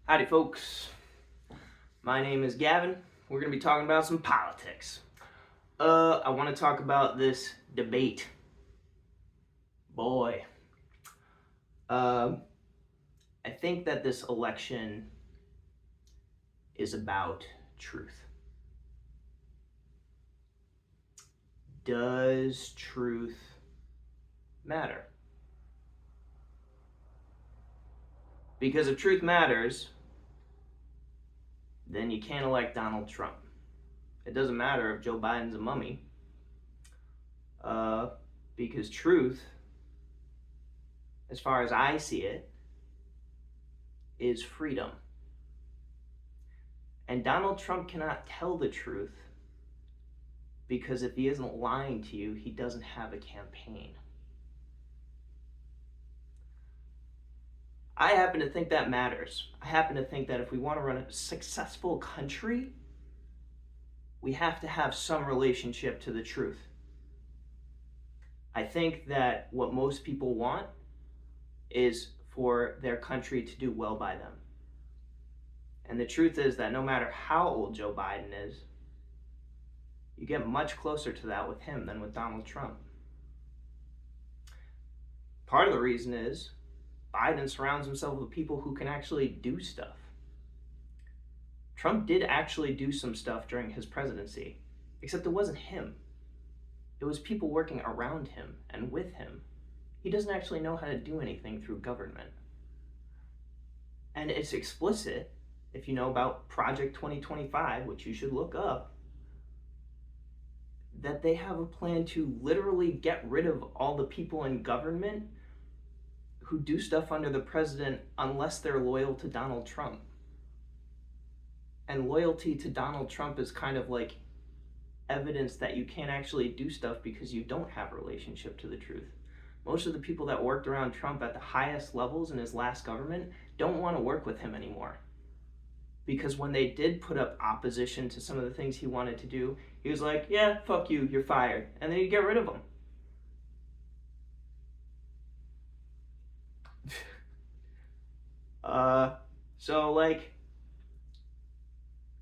Howdy, folks. My name is Gavin. We're going to be talking about some politics. I want to talk about this debate. Boy. Uh, I think that this election is about truth. Does truth matter? Because if truth matters, then you can't elect Donald Trump. It doesn't matter if Joe Biden's a mummy, because truth, as far as I see it, is freedom. And Donald Trump cannot tell the truth because if he isn't lying to you, he doesn't have a campaign. I happen to think that matters. I happen to think that if we want to run a successful country, we have to have some relationship to the truth. I think that what most people want is for their country to do well by them. And the truth is that no matter how old Joe Biden is, you get much closer to that with him than with Donald Trump. Part of the reason is Biden surrounds himself with people who can actually do stuff. Trump did actually do some stuff during his presidency, except it wasn't him. It was people working around him and with him. He doesn't actually know how to do anything through government. And it's explicit, if you know about Project 2025, which you should look up, that they have a plan to literally get rid of all the people in government who do stuff under the president unless they're loyal to Donald Trump. And loyalty to Donald Trump is kind of like evidence that you can't actually do stuff because you don't have a relationship to the truth. Most of the people that worked around Trump at the highest levels in his last government don't want to work with him anymore. Because when they did put up opposition to some of the things he wanted to do, he was like, yeah, fuck you, you're fired. And then he'd get rid of them.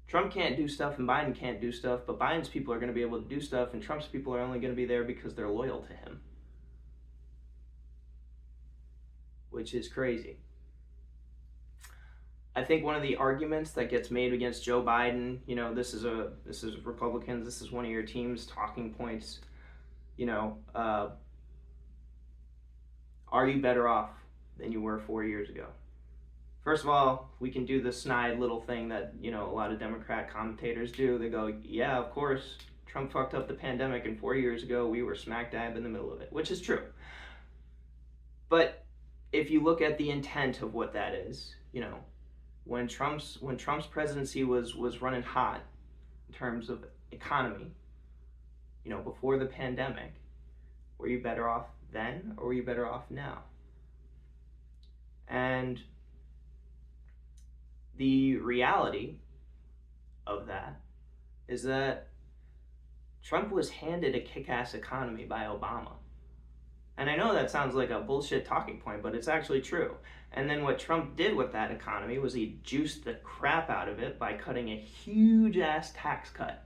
Trump can't do stuff and Biden can't do stuff, but Biden's people are going to be able to do stuff and Trump's people are only going to be there because they're loyal to him. Which is crazy. I think one of the arguments that gets made against Joe Biden, this is Republicans, this is one of your team's talking points, are you better off than you were 4 years ago? First of all, we can do the snide little thing that, a lot of Democrat commentators do. They go, yeah, of course, Trump fucked up the pandemic and 4 years ago we were smack dab in the middle of it, which is true. But if you look at the intent of what that is, when Trump's presidency was running hot in terms of economy, before the pandemic, were you better off then or were you better off now? And the reality of that is that Trump was handed a kick-ass economy by Obama. And I know that sounds like a bullshit talking point, but it's actually true. And then what Trump did with that economy was he juiced the crap out of it by cutting a huge ass tax cut.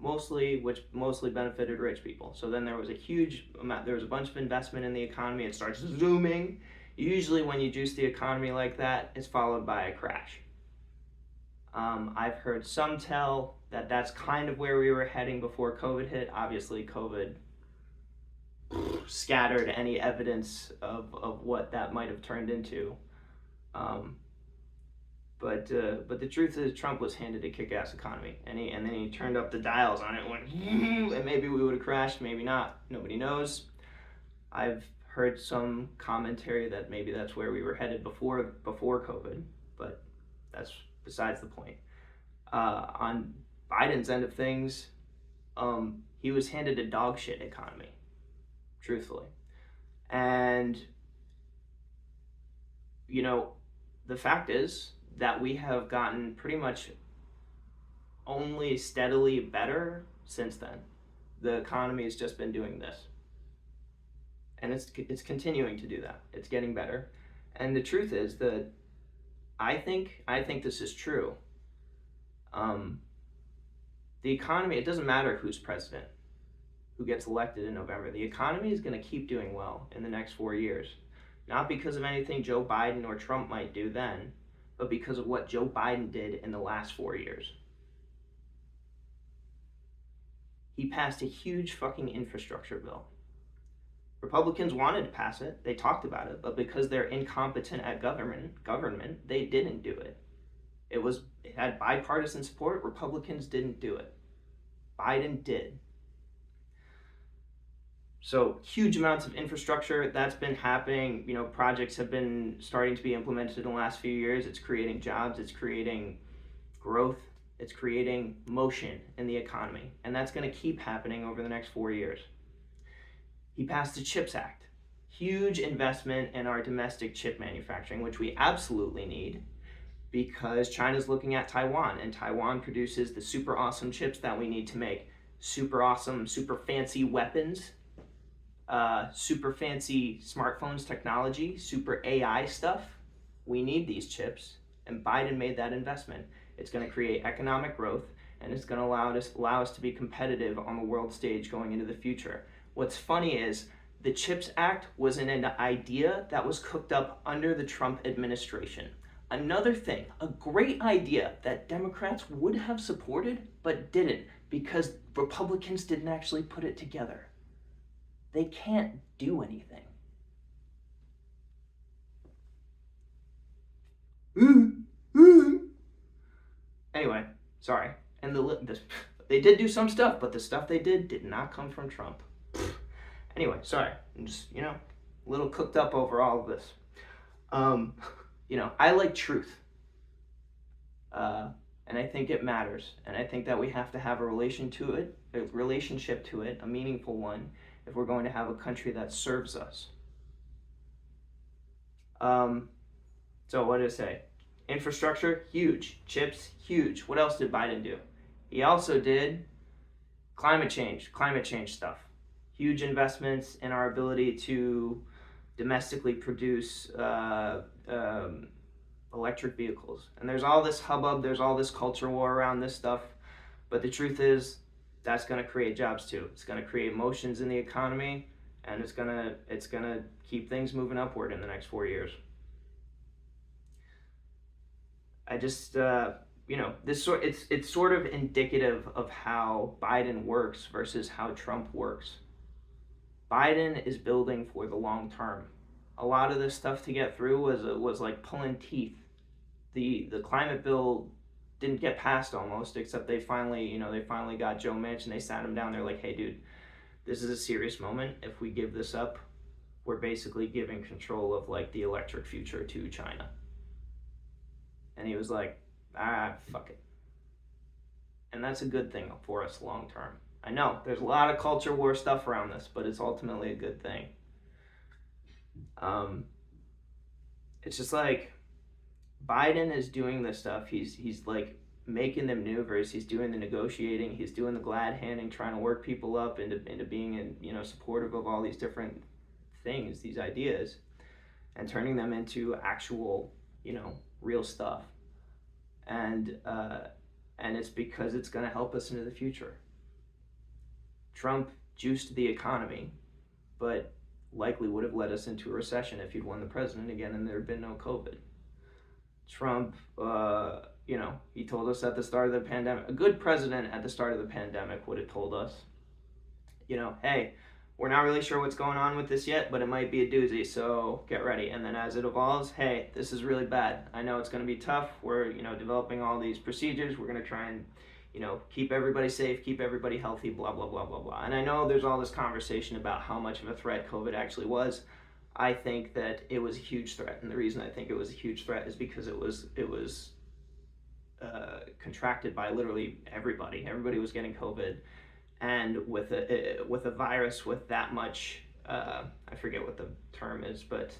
Which mostly benefited rich people. So then there was a bunch of investment in the economy. It starts zooming. Usually when you juice the economy like that, it's followed by a crash. I've heard some tell that that's kind of where we were heading before COVID hit. Obviously, COVID scattered any evidence of what that might have turned into. But the truth is Trump was handed a kick-ass economy, and then he turned up the dials on it and went, and maybe we would have crashed, maybe not. Nobody knows. I've heard some commentary that maybe that's where we were headed before COVID, but that's besides the point. On Biden's end of things, he was handed a dog shit economy, truthfully. And, the fact is that we have gotten pretty much only steadily better since then. The economy has just been doing this. And it's continuing to do that. It's getting better. And the truth is that I think this is true. Um, the economy, it doesn't matter who's president, who gets elected in November. The economy is going to keep doing well in the next 4 years. Not because of anything Joe Biden or Trump might do then, but because of what Joe Biden did in the last 4 years. He passed a huge fucking infrastructure bill. Republicans wanted to pass it, they talked about it, but because they're incompetent at government, they didn't do it. It had bipartisan support. Republicans didn't do it. Biden did. So huge amounts of infrastructure that's been happening. Projects have been starting to be implemented in the last few years. It's creating jobs. It's creating growth. It's creating motion in the economy, and that's going to keep happening over the next 4 years. He passed the CHIPS Act. Huge investment in our domestic chip manufacturing, which we absolutely need, because China's looking at Taiwan, and Taiwan produces the super awesome chips that we need to make super awesome, super fancy weapons, super fancy smartphones technology, super AI stuff. We need these chips, and Biden made that investment. It's going to create economic growth, and it's going to allow us to be competitive on the world stage going into the future. What's funny is the CHIPS Act was an idea that was cooked up under the Trump administration. Another thing, a great idea that Democrats would have supported but didn't, because Republicans didn't actually put it together. They can't do anything. Anyway, sorry. And they did do some stuff, but the stuff they did not come from Trump. Anyway, sorry. I'm just, a little cooked up over all of this. I like truth. And I think it matters. And I think that we have to have a relationship to it, a meaningful one, if we're going to have a country that serves us. So what did I say? Infrastructure, huge. Chips, huge. What else did Biden do? He also did climate change stuff. Huge investments in our ability to domestically produce electric vehicles. And there's all this hubbub, there's all this culture war around this stuff. But the truth is, that's going to create jobs too. It's going to create motions in the economy, and it's going to keep things moving upward in the next 4 years. I just, it's sort of indicative of how Biden works versus how Trump works. Biden is building for the long term. A lot of this stuff to get through was like pulling teeth. The climate bill didn't get passed almost, except they finally got Joe Manchin. They sat him down. They're like, hey, dude, this is a serious moment. If we give this up, we're basically giving control of like the electric future to China. And he was like, fuck it. And that's a good thing for us long term. I know there's a lot of culture war stuff around this, but it's ultimately a good thing. It's just like Biden is doing this stuff. He's like making the maneuvers. He's doing the negotiating. He's doing the glad handing, trying to work people up into being supportive of all these different things, these ideas, and turning them into actual real stuff. And it's because it's going to help us into the future. Trump juiced the economy, but likely would have led us into a recession if he'd won the president again and there had been no COVID. Trump, he told us at the start of the pandemic, a good president at the start of the pandemic would have told us, hey, we're not really sure what's going on with this yet, but it might be a doozy, so get ready. And then as it evolves, hey, this is really bad. I know it's going to be tough. We're, developing all these procedures. We're going to try and, keep everybody safe, keep everybody healthy, blah, blah, blah, blah, blah. And I know there's all this conversation about how much of a threat COVID actually was. I think that it was a huge threat. And the reason I think it was a huge threat is because it was contracted by literally everybody. Everybody was getting COVID. And with a virus with that much, I forget what the term is, but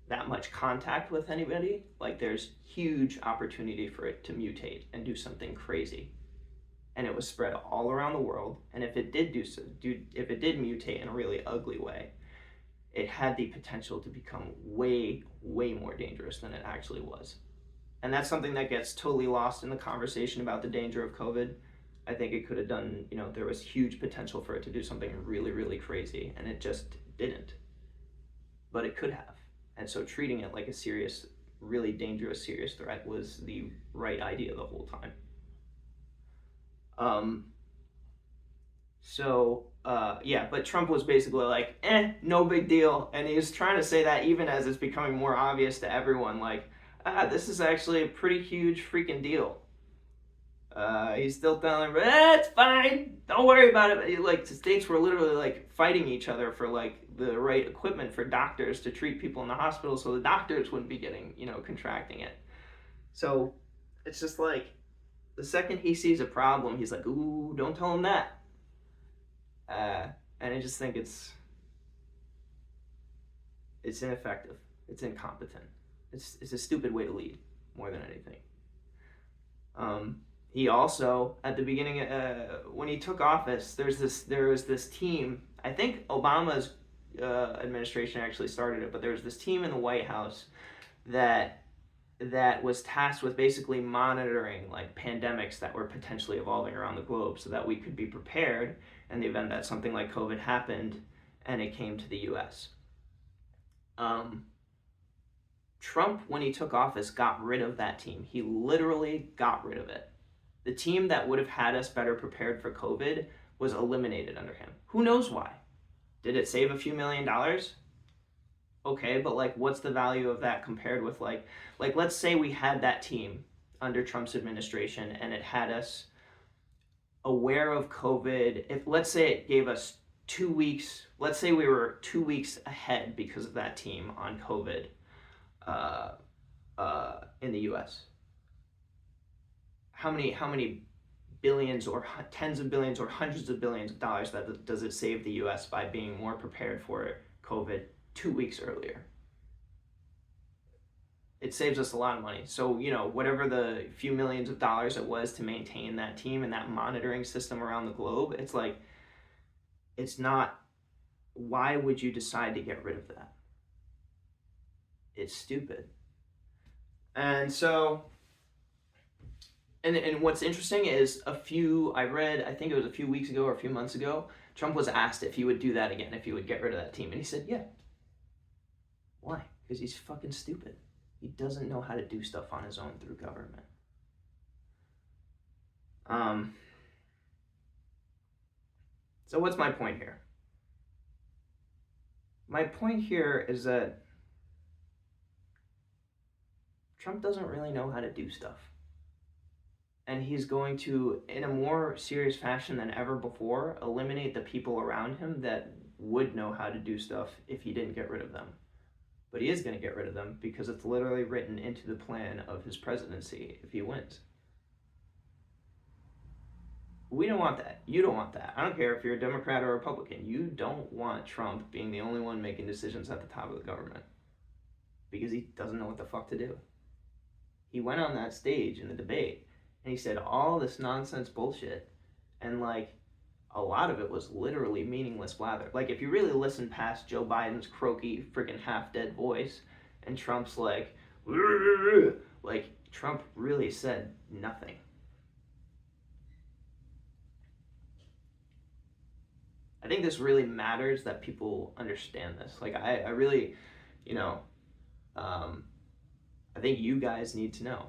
that much contact with anybody, like there's huge opportunity for it to mutate and do something crazy. And it was spread all around the world. And if it did if it did mutate in a really ugly way, it had the potential to become way, way more dangerous than it actually was. And that's something that gets totally lost in the conversation about the danger of COVID. I think it could have done, there was huge potential for it to do something really, really crazy, and it just didn't. But it could have. And so treating it like a serious, really dangerous, serious threat was the right idea the whole time. Yeah, but Trump was basically like, no big deal. And he was trying to say that even as it's becoming more obvious to everyone, like, this is actually a pretty huge freaking deal. He's still telling them, it's fine, don't worry about it. Like, the states were literally like fighting each other for like the right equipment for doctors to treat people in the hospital, so the doctors wouldn't be getting, contracting it. So it's just like, the second he sees a problem, he's like, ooh, don't tell him that. And I just think it's ineffective. It's incompetent. It's a stupid way to lead, more than anything. He also, at the beginning, when he took office, there was this team. I think Obama's administration actually started it, but there was this team in the White House that was tasked with basically monitoring like pandemics that were potentially evolving around the globe, so that we could be prepared in the event that something like COVID happened and it came to the U.S. Trump, when he took office, got rid of that team. He literally got rid of it. The team that would have had us better prepared for COVID was eliminated under him. Who knows why? Did it save a few $1 million? Okay, but like, what's the value of that compared with like let's say we had that team under Trump's administration and it had us aware of COVID. If, let's say, it gave us 2 weeks, let's say we were 2 weeks ahead because of that team on COVID in the U.S. How many billions or tens of billions or hundreds of billions of dollars does it save the U.S. by being more prepared for COVID 2 weeks earlier? It saves us a lot of money. So, whatever the few millions of dollars it was to maintain that team and that monitoring system around the globe, it's like, it's not, why would you decide to get rid of that? It's stupid. And so, and what's interesting is I read, I think it was a few weeks ago or a few months ago, Trump was asked if he would do that again, if he would get rid of that team. And he said, yeah. Why? Because he's fucking stupid. He doesn't know how to do stuff on his own through government. So what's my point here? My point here is that Trump doesn't really know how to do stuff. And he's going to, in a more serious fashion than ever before, eliminate the people around him that would know how to do stuff if he didn't get rid of them. But he is going to get rid of them because it's literally written into the plan of his presidency if he wins. We don't want that. You don't want that. I don't care if you're a Democrat or a Republican. You don't want Trump being the only one making decisions at the top of the government, because he doesn't know what the fuck to do. He went on that stage in the debate and he said all this nonsense bullshit, and like, a lot of it was literally meaningless blather. Like, if you really listen past Joe Biden's croaky, freaking half-dead voice, and Trump's like, Trump really said nothing. I think this really matters that people understand this. Like, I really, I think you guys need to know.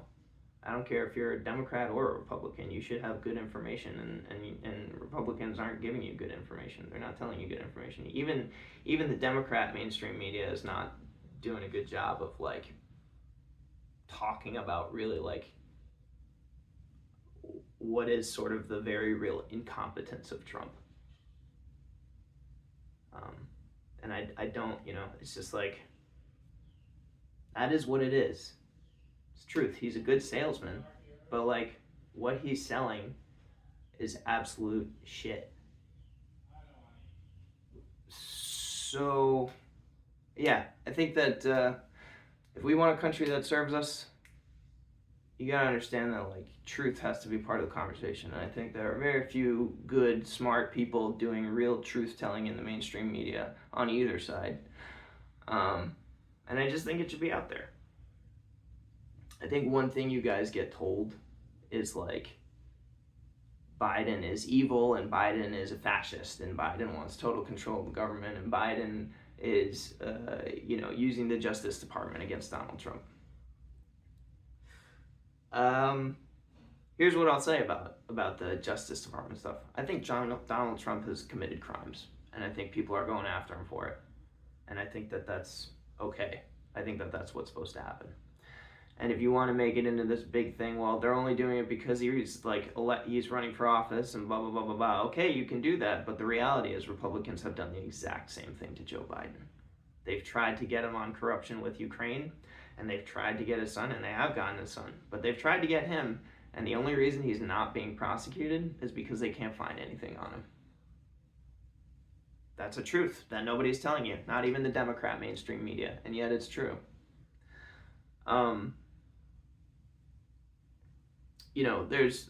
I don't care if you're a Democrat or a Republican. You should have good information, and Republicans aren't giving you good information. They're not telling you good information. Even the Democrat mainstream media is not doing a good job of like talking about really like what is sort of the very real incompetence of Trump. And I don't, it's just like, that is what it is. It's truth. He's a good salesman, but like, what he's selling is absolute shit. So, yeah, I think that if we want a country that serves us, you gotta understand that like, truth has to be part of the conversation. And I think there are very few good, smart people doing real truth telling in the mainstream media on either side. And I just think it should be out there. I think one thing you guys get told is like Biden is evil and Biden is a fascist and Biden wants total control of the government and Biden is, using the Justice Department against Donald Trump. Here's what I'll say about the Justice Department stuff. I think Donald Trump has committed crimes, and I think people are going after him for it. And I think that that's okay. I think that that's what's supposed to happen. And if you want to make it into this big thing, well, they're only doing it because he's he's running for office and blah blah blah blah blah. Okay, you can do that, but the reality is Republicans have done the exact same thing to Joe Biden. They've tried to get him on corruption with Ukraine, and they've tried to get his son, and they have gotten his son, but they've tried to get him, and the only reason he's not being prosecuted is because they can't find anything on him. That's a truth that nobody's telling you, not even the Democrat mainstream media, and yet it's true. There's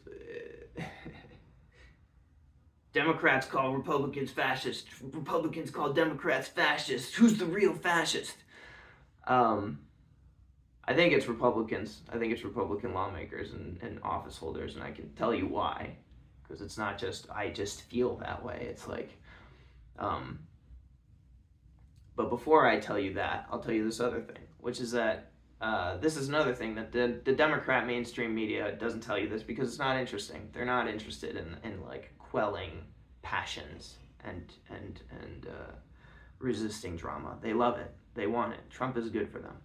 Democrats call Republicans fascist. Republicans call Democrats fascist. Who's the real fascist? I think it's Republicans. I think it's Republican lawmakers and office holders, and I can tell you why. Because it's not just, I just feel that way. It's like, but before I tell you that, I'll tell you this other thing, which is that this is another thing that the Democrat mainstream media doesn't tell you this because it's not interesting. They're not interested in like quelling passions and resisting drama. They love it. They want it. Trump is good for them.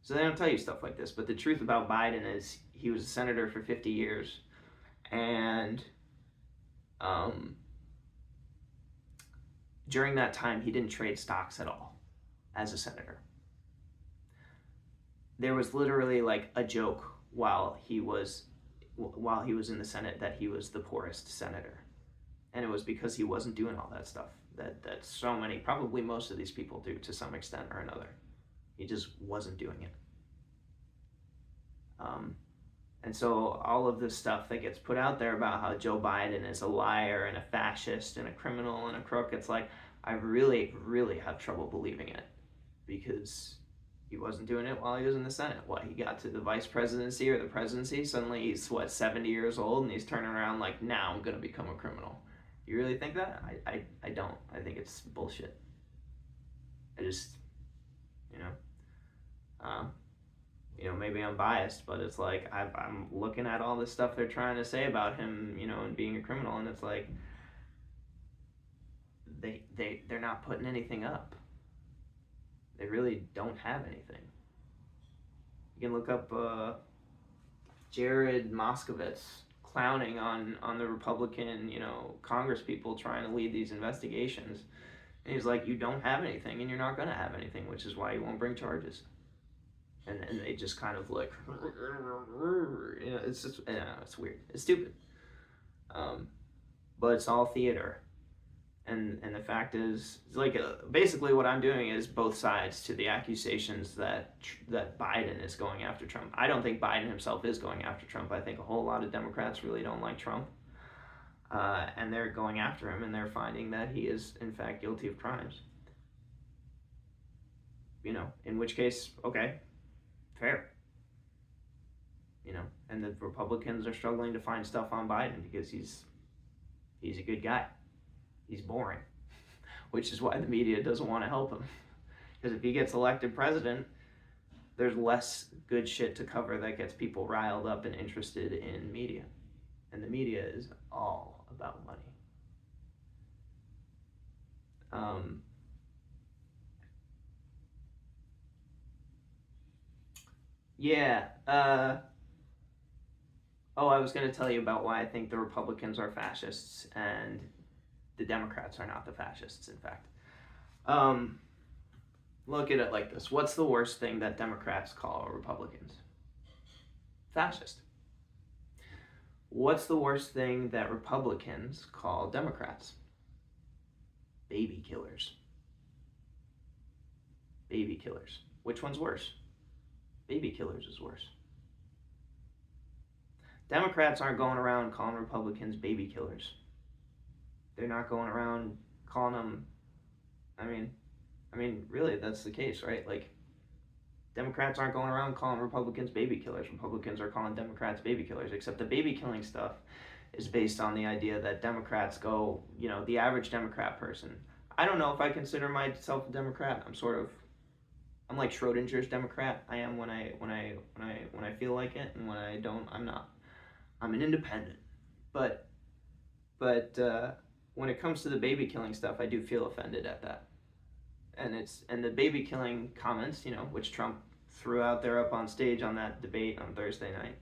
So they don't tell you stuff like this. But the truth about Biden is he was a senator for 50 years. And during that time, he didn't trade stocks at all as a senator. There was literally like a joke while he was in the Senate that he was the poorest senator. And it was because he wasn't doing all that stuff that so many, probably most of these people do to some extent or another. He just wasn't doing it. And so all of this stuff that gets put out there about how Joe Biden is a liar and a fascist and a criminal and a crook, it's like, I really, really have trouble believing it because he wasn't doing it while he was in the Senate. He got to the vice presidency or the presidency, suddenly he's, 70 years old, and he's turning around like, now I'm going to become a criminal. You really think that? I don't. I think it's bullshit. I just, maybe I'm biased, but it's like, I'm looking at all this stuff they're trying to say about him, and being a criminal, and it's like, they're not putting anything up. They really don't have anything. You can look up Jared Moskowitz clowning on the Republican, Congress people trying to lead these investigations. And he's like, you don't have anything and you're not going to have anything, which is why you won't bring charges. And they just kind of like, it's just, it's weird. It's stupid. But it's all theater. And the fact is, like, basically what I'm doing is both sides to the accusations that Biden is going after Trump. I don't think Biden himself is going after Trump. I think a whole lot of Democrats really don't like Trump. And they're going after him, and they're finding that he is, in fact, guilty of crimes. In which case, okay, fair. And the Republicans are struggling to find stuff on Biden because he's a good guy. He's boring, which is why the media doesn't want to help him. Because if he gets elected president, there's less good shit to cover that gets people riled up and interested in media. And the media is all about money. I was going to tell you about why I think the Republicans are fascists and the Democrats are not the fascists, in fact. Look at it like this. What's the worst thing that Democrats call Republicans? Fascist. What's the worst thing that Republicans call Democrats? Baby killers. Baby killers. Which one's worse? Baby killers is worse. Democrats aren't going around calling Republicans baby killers. They're not going around calling them, I mean, really, that's the case, right? Like, Democrats aren't going around calling Republicans baby killers. Republicans are calling Democrats baby killers, except the baby killing stuff is based on the idea that Democrats go, the average Democrat person. I don't know if I consider myself a Democrat. I'm like Schrodinger's Democrat. I am when I feel like it, and when I don't, I'm not. I'm an independent. But when it comes to the baby killing stuff, I do feel offended at that. And the baby killing comments, which Trump threw out there up on stage on that debate on Thursday night.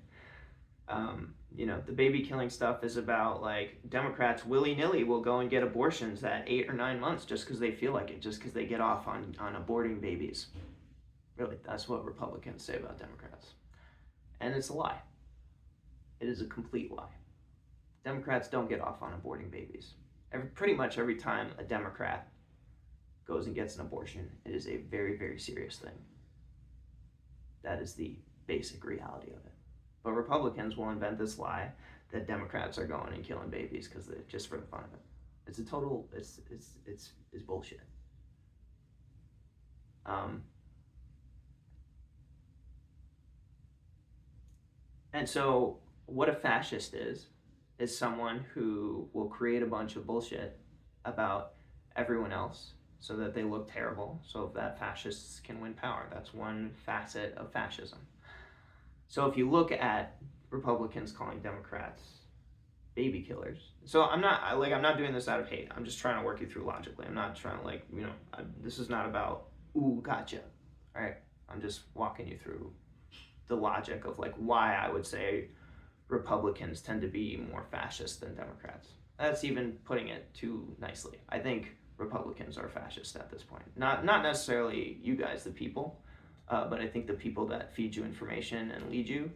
The baby killing stuff is about like Democrats willy-nilly will go and get abortions at 8 or 9 months just because they feel like it, just because they get off on aborting babies. Really, that's what Republicans say about Democrats. And it's a lie. It is a complete lie. Democrats don't get off on aborting babies. Pretty much every time a Democrat goes and gets an abortion, it is a very, very serious thing. That is the basic reality of it. But Republicans will invent this lie that Democrats are going and killing babies because they're just for the fun of it. It's a total, it's bullshit. And so what a fascist is someone who will create a bunch of bullshit about everyone else so that they look terrible, so that fascists can win power. That's one facet of fascism. So if you look at Republicans calling Democrats baby killers, so I'm not doing this out of hate. I'm just trying to work you through logically. I'm not trying to this is not about, ooh, gotcha. All right, I'm just walking you through the logic of like why I would say Republicans tend to be more fascist than Democrats. That's even putting it too nicely. I think Republicans are fascist at this point. Not necessarily you guys, the people, but I think the people that feed you information and lead you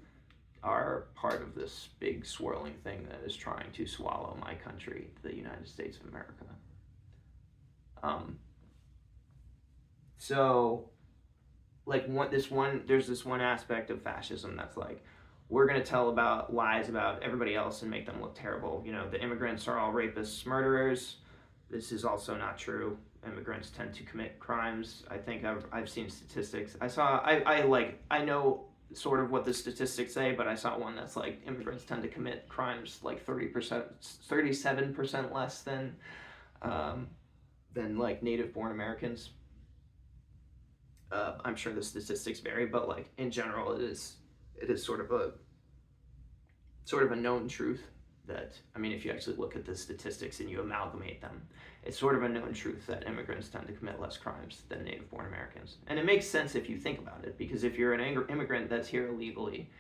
are part of this big swirling thing that is trying to swallow my country, the United States of America. So, like there's this one aspect of fascism that's like, we're going to tell about lies about everybody else and make them look terrible. The immigrants are all rapists, murderers. This is also not true. Immigrants tend to commit crimes. I think I've seen statistics. I know sort of what the statistics say, but I saw one that's like immigrants tend to commit crimes like 37% less than like native-born Americans. I'm sure the statistics vary, but like in general, it is sort of a known truth that, if you actually look at the statistics and you amalgamate them, it's sort of a known truth that immigrants tend to commit less crimes than native-born Americans. And it makes sense if you think about it, because if you're an immigrant that's here illegally,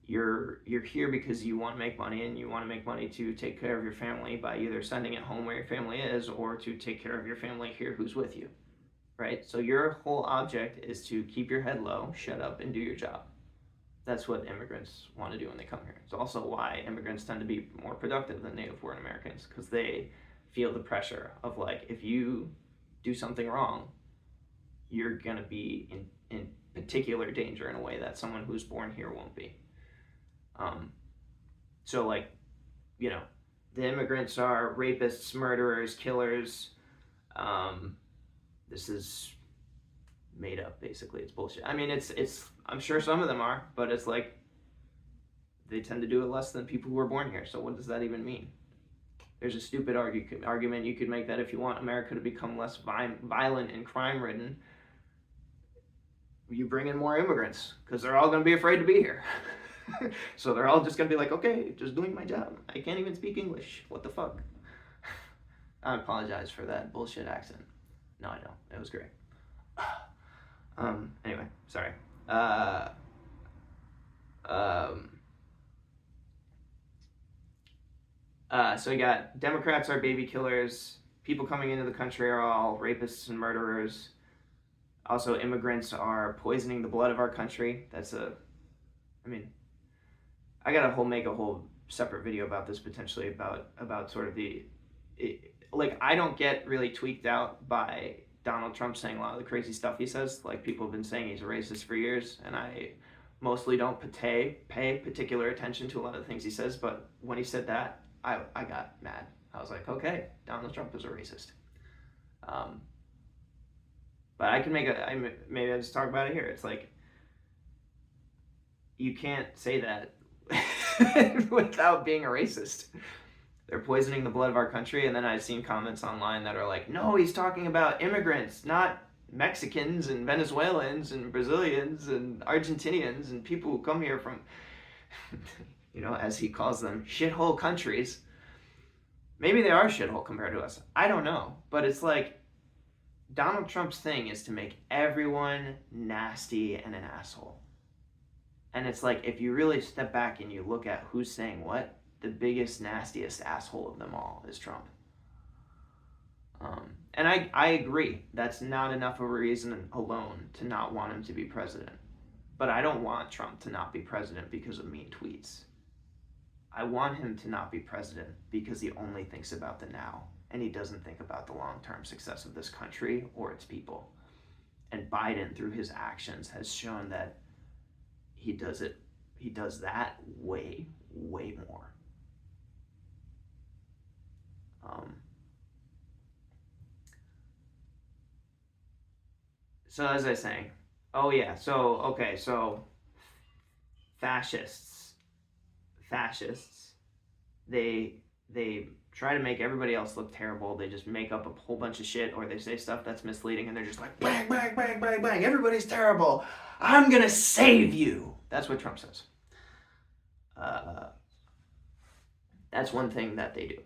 you're here because you want to make money, and you want to make money to take care of your family by either sending it home where your family is or to take care of your family here who's with you, right? So your whole object is to keep your head low, shut up, and do your job. That's what immigrants want to do when they come here. It's also why immigrants tend to be more productive than native-born Americans, because they feel the pressure of like, if you do something wrong, you're going to be in particular danger in a way that someone who's born here won't be. So like, the immigrants are rapists, murderers, killers. This is made up, basically. It's bullshit. It's I'm sure some of them are, but it's like they tend to do it less than people who were born here. So what does that even mean? There's a stupid argument you could make that if you want America to become less violent and crime-ridden, you bring in more immigrants, because they're all going to be afraid to be here. So they're all just going to be like, okay, just doing my job. I can't even speak English. What the fuck? I apologize for that bullshit accent. No, I don't. It was great. Anyway, sorry. So we got Democrats are baby killers. People coming into the country are all rapists and murderers. Also, immigrants are poisoning the blood of our country. I gotta make a whole separate video about this potentially, about sort of I don't get really tweaked out by Donald Trump saying a lot of the crazy stuff he says. Like, people have been saying he's a racist for years, and I mostly don't pay particular attention to a lot of the things he says, but when he said that, I got mad. I was like, okay, Donald Trump is a racist. But I can maybe I'll just talk about it here. It's like, you can't say that without being a racist. They're poisoning the blood of our country, and then I've seen comments online that are like, no, he's talking about immigrants, not Mexicans and Venezuelans and Brazilians and Argentinians and people who come here from, as he calls them, shithole countries. Maybe they are shithole compared to us. I don't know. But it's like, Donald Trump's thing is to make everyone nasty and an asshole. And it's like, if you really step back and you look at who's saying what, the biggest, nastiest asshole of them all is Trump. And I agree. That's not enough of a reason alone to not want him to be president. But I don't want Trump to not be president because of mean tweets. I want him to not be president because he only thinks about the now, and he doesn't think about the long-term success of this country or its people. And Biden, through his actions, has shown that he does that way, way more. So as I was saying, so fascists, they try to make everybody else look terrible. They just make up a whole bunch of shit, or they say stuff that's misleading, and they're just like, bang, bang, bang, bang, bang, everybody's terrible. I'm gonna save you. That's what Trump says. That's one thing that they do.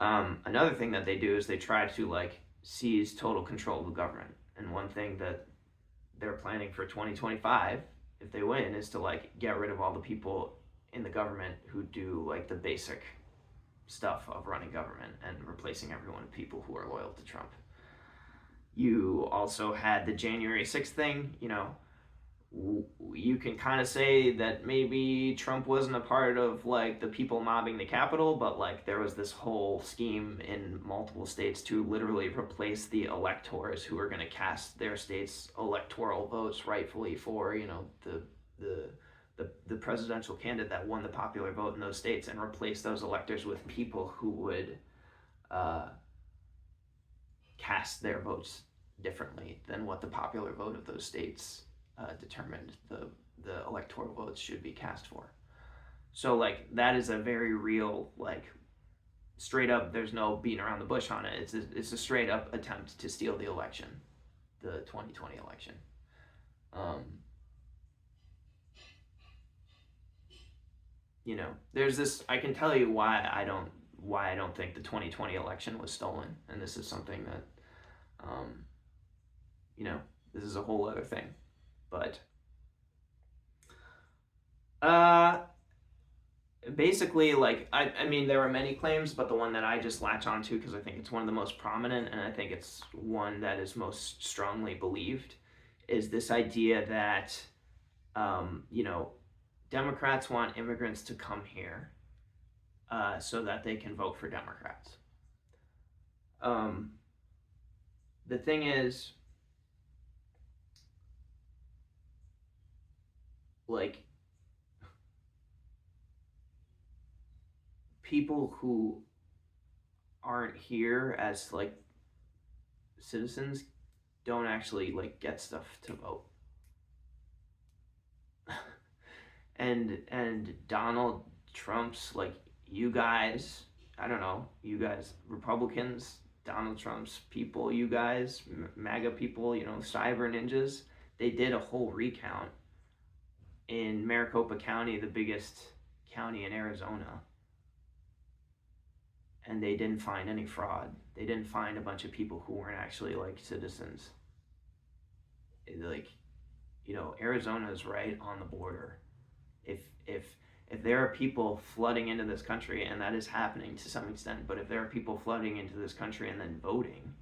Another thing that they do is they try to seize total control of the government. And one thing that they're planning for 2025, if they win, is to get rid of all the people in the government who do the basic stuff of running government and replacing everyone with people who are loyal to Trump. You also had the January 6th thing, you can kind of say that maybe Trump wasn't a part of the people mobbing the Capitol, but there was this whole scheme in multiple states to literally replace the electors who are going to cast their state's electoral votes rightfully for the presidential candidate that won the popular vote in those states, and replace those electors with people who would cast their votes differently than what the popular vote of those states determined the electoral votes should be cast for. So that is a very real straight up, there's no beating around the bush on it. It's a straight up attempt to steal the election, the 2020 election. There's this, I can tell you why I don't think the 2020 election was stolen, and this is something that this is a whole other thing. But basically, I mean, there are many claims, but the one that I just latch onto because I think it's one of the most prominent, and I think it's one that is most strongly believed, is this idea that Democrats want immigrants to come here so that they can vote for Democrats. The thing is, people who aren't here as citizens don't actually get stuff to vote. and Donald Trump's you guys, I don't know, you guys Republicans, Donald Trump's people, you guys MAGA people, cyber ninjas, they did a whole recount in Maricopa County, the biggest county in Arizona, and they didn't find any fraud. They didn't find a bunch of people who weren't actually citizens. Arizona is right on the border. If there are people flooding into this country, and that is happening to some extent, but if there are people flooding into this country and then voting,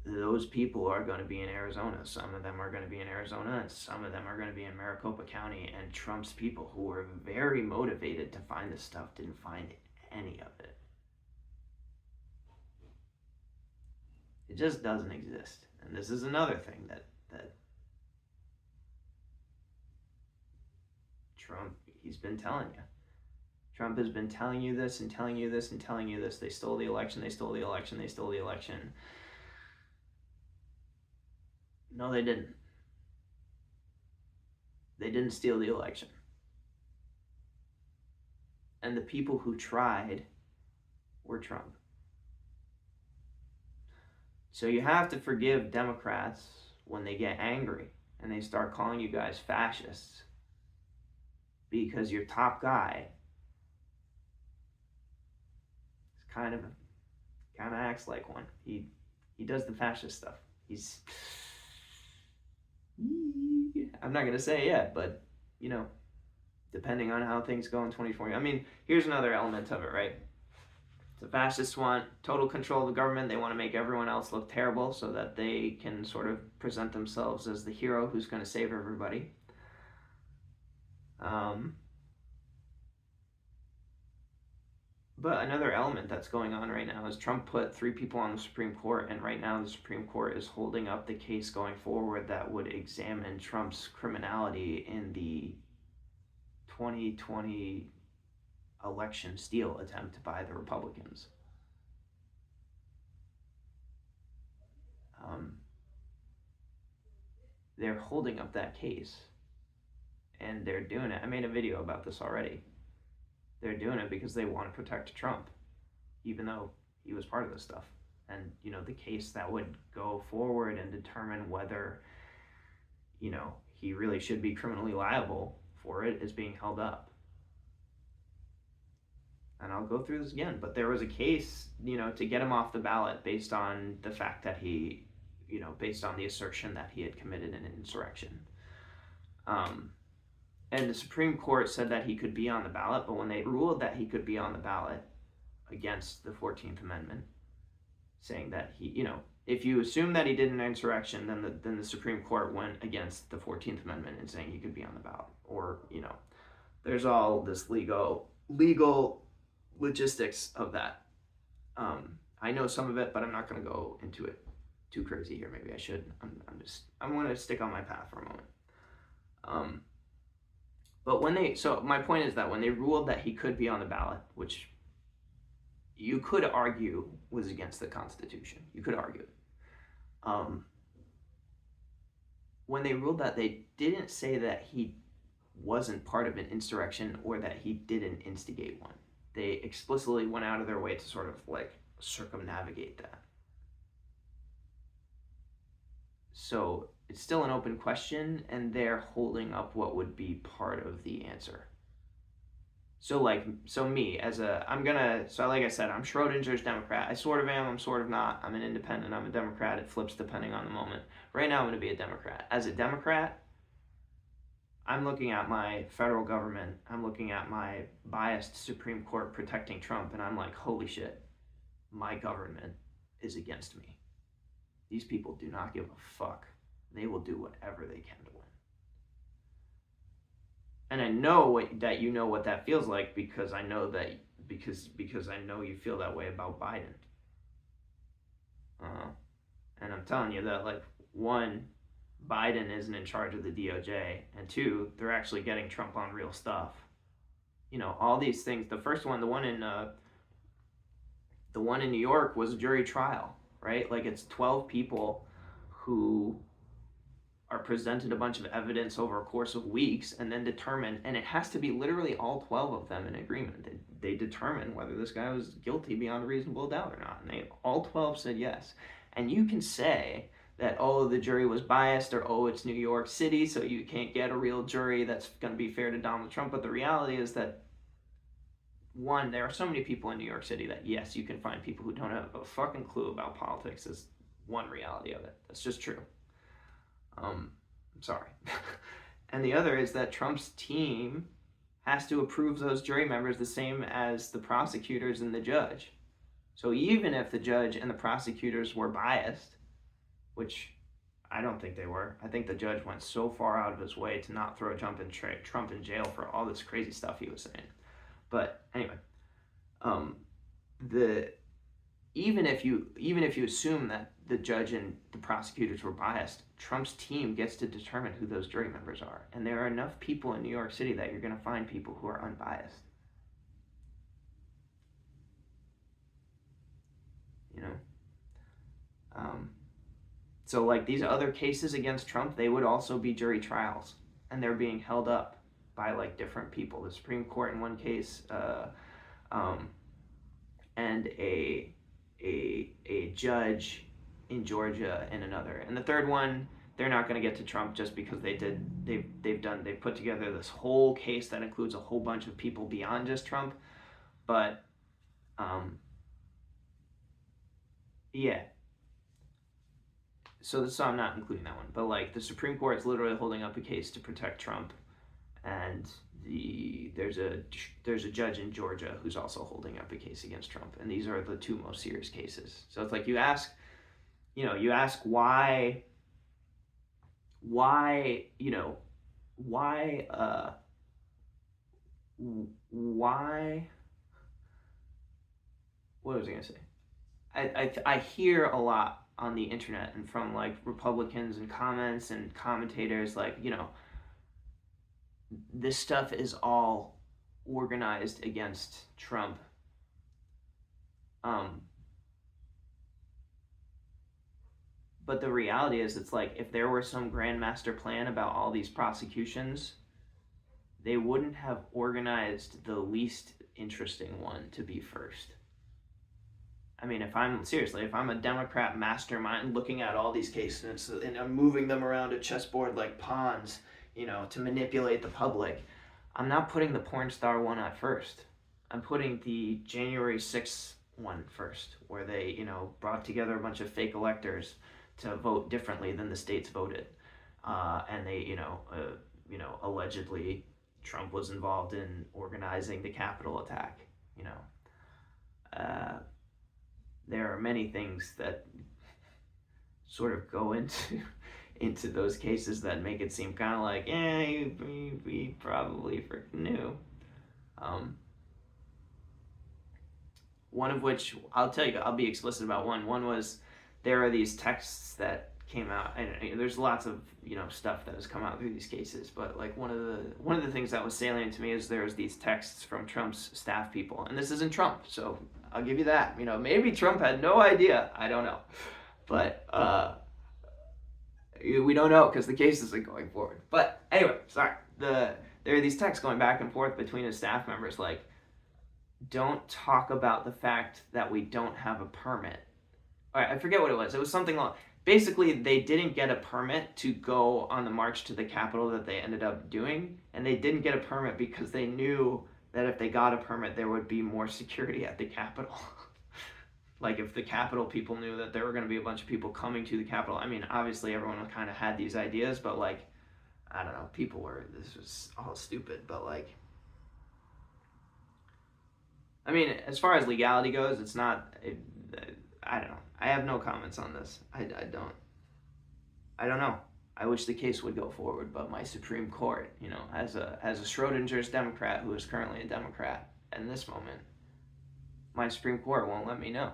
those people are going to be in Arizona. Some of them are going to be in Arizona, and some of them are going to be in Maricopa County. And Trump's people, who were very motivated to find this stuff, didn't find any of it. It just doesn't exist. And this is another thing that Trump, he's been telling you. Trump has been telling you this and telling you this and telling you this. They stole the election, they stole the election, they stole the election. No, they didn't. They didn't steal the election. And the people who tried were Trump. So you have to forgive Democrats when they get angry and they start calling you guys fascists, because your top guy is kind of acts like one. He does the fascist stuff. I'm not gonna say it yet, but you know, depending on how things go in 2020. I mean, here's another element of it, right? The fascists want total control of the government. They want to make everyone else look terrible so that they can sort of present themselves as the hero who's going to save everybody. But another element that's going on right now is Trump put 3 people on the Supreme Court, and right now the Supreme Court is holding up the case going forward that would examine Trump's criminality in the 2020 election steal attempt by the Republicans. They're holding up that case, and they're doing it. I made a video about this already. They're doing it because they want to protect Trump, even though he was part of this stuff. And, you know, the case that would go forward and determine whether, you know, he really should be criminally liable for it is being held up. And I'll go through this again, but there was a case, you know, to get him off the ballot based on the fact that he, you know, based on the assertion that he had committed an insurrection. And the Supreme Court said that he could be on the ballot, but when they ruled that he could be on the ballot against the 14th Amendment, saying that he, you know, if you assume that he did an insurrection, then the Supreme Court went against the 14th Amendment and saying he could be on the ballot. Or, you know, there's all this legal logistics of that. I know some of it, but I'm not going to go into it too crazy here. Maybe I should. I'm going to stick on my path for a moment. But so my point is that when they ruled that he could be on the ballot, which you could argue was against the Constitution, you could argue it. When they ruled that, they didn't say that he wasn't part of an insurrection or that he didn't instigate one. They explicitly went out of their way to sort of like circumnavigate that. So it's still an open question, and they're holding up what would be part of the answer. So like me as like I said, I'm Schrodinger's Democrat. I sort of am, I'm sort of not. I'm an independent, I'm a Democrat. It flips depending on the moment. Right now I'm going to be a Democrat. As a Democrat, I'm looking at my federal government, I'm looking at my biased Supreme Court protecting Trump, and I'm like, holy shit, my government is against me. These people do not give a fuck. They will do whatever they can to win. And I know that you know what that feels like, because I know that because I know you feel that way about Biden. And I'm telling you that, like, 1, Biden isn't in charge of the DOJ, and 2, they're actually getting Trump on real stuff. You know, all these things. The first one, the one in New York was a jury trial, right? Like, it's 12 people who are presented a bunch of evidence over a course of weeks and then determine, and it has to be literally all 12 of them in agreement. They determine whether this guy was guilty beyond a reasonable doubt or not. And all 12 said yes. And you can say that, oh, the jury was biased, or, oh, it's New York City, so you can't get a real jury that's going to be fair to Donald Trump. But the reality is that, 1, there are so many people in New York City that, yes, you can find people who don't have a fucking clue about politics. Is one reality of it. That's just true. I'm sorry. And the other is that Trump's team has to approve those jury members the same as the prosecutors and the judge. So even if the judge and the prosecutors were biased, which I don't think they were. I think the judge went so far out of his way to not throw Trump in jail for all this crazy stuff he was saying. But anyway, even if you assume that the judge and the prosecutors were biased, Trump's team gets to determine who those jury members are. And there are enough people in New York City that you're going to find people who are unbiased. You know? So like these other cases against Trump, they would also be jury trials. and they're being held up by like different people. The Supreme Court in one case, um, and a judge in Georgia in another. And the third one, they're not going to get to Trump just because they've put together this whole case that includes a whole bunch of people beyond just Trump. But yeah. So I'm not including that one. But like the Supreme Court is literally holding up a case to protect Trump, and there's a judge in Georgia who's also holding up a case against Trump, and these are the two most serious cases. So it's like you ask why you know why what was I gonna say? I hear a lot on the internet and from like Republicans and comments and commentators like, this stuff is all organized against Trump. But the reality is, it's like if there were some grand master plan about all these prosecutions, they wouldn't have organized the least interesting one to be first. I mean, if I'm a Democrat mastermind looking at all these cases and I'm moving them around a chessboard like pawns, to manipulate the public, I'm not putting the porn star one at first. I'm putting the January 6th one first, where they, brought together a bunch of fake electors to vote differently than the states voted. And they, allegedly Trump was involved in organizing the Capitol attack, there are many things that sort of go into those cases that make it seem kind of like, we probably freaking knew. One of which, I'll tell you, I'll be explicit about one. One was, there are these texts that came out, and there's lots of stuff that has come out through these cases, but like one of the things that was salient to me is there's these texts from Trump's staff people, and this isn't Trump, so I'll give you that. Maybe Trump had no idea. I don't know, but we don't know because the case isn't going forward. But anyway, sorry. There are these texts going back and forth between his staff members, like, don't talk about the fact that we don't have a permit. All right, I forget what it was. It was something like, basically, they didn't get a permit to go on the march to the Capitol that they ended up doing, and they didn't get a permit because they knew that if they got a permit, there would be more security at the Capitol. Like, if the Capitol people knew that there were going to be a bunch of people coming to the Capitol, I mean, obviously everyone kind of had these ideas, but like, I don't know, this was all stupid, but like, I mean, as far as legality goes, it's not, I don't know. I have no comments on this. I don't know. I wish the case would go forward, but my Supreme Court, as a Schrodinger's Democrat who is currently a Democrat in this moment, my Supreme Court won't let me know.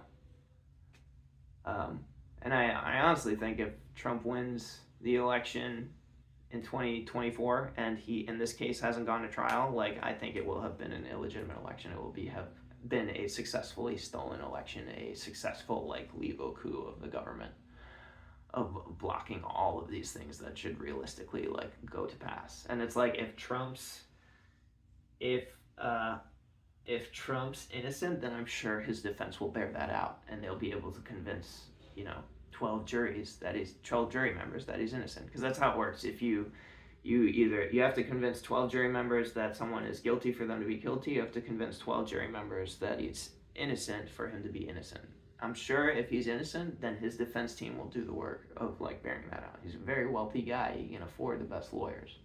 And I honestly think if Trump wins the election in 2024 and he, in this case, hasn't gone to trial, like, I think it will have been an illegitimate election. It will have been a successfully stolen election, a successful, like, legal coup of the government, of blocking all of these things that should realistically, like, go to pass. And it's like, if Trump's innocent, then I'm sure his defense will bear that out, and they'll be able to convince 12 jury members that he's innocent, because that's how it works. If you have to convince 12 jury members that someone is guilty for them to be guilty, you have to convince 12 jury members that he's innocent for him to be innocent. I'm sure if he's innocent, then his defense team will do the work of, like, bearing that out. He's a very wealthy guy. He can afford the best lawyers.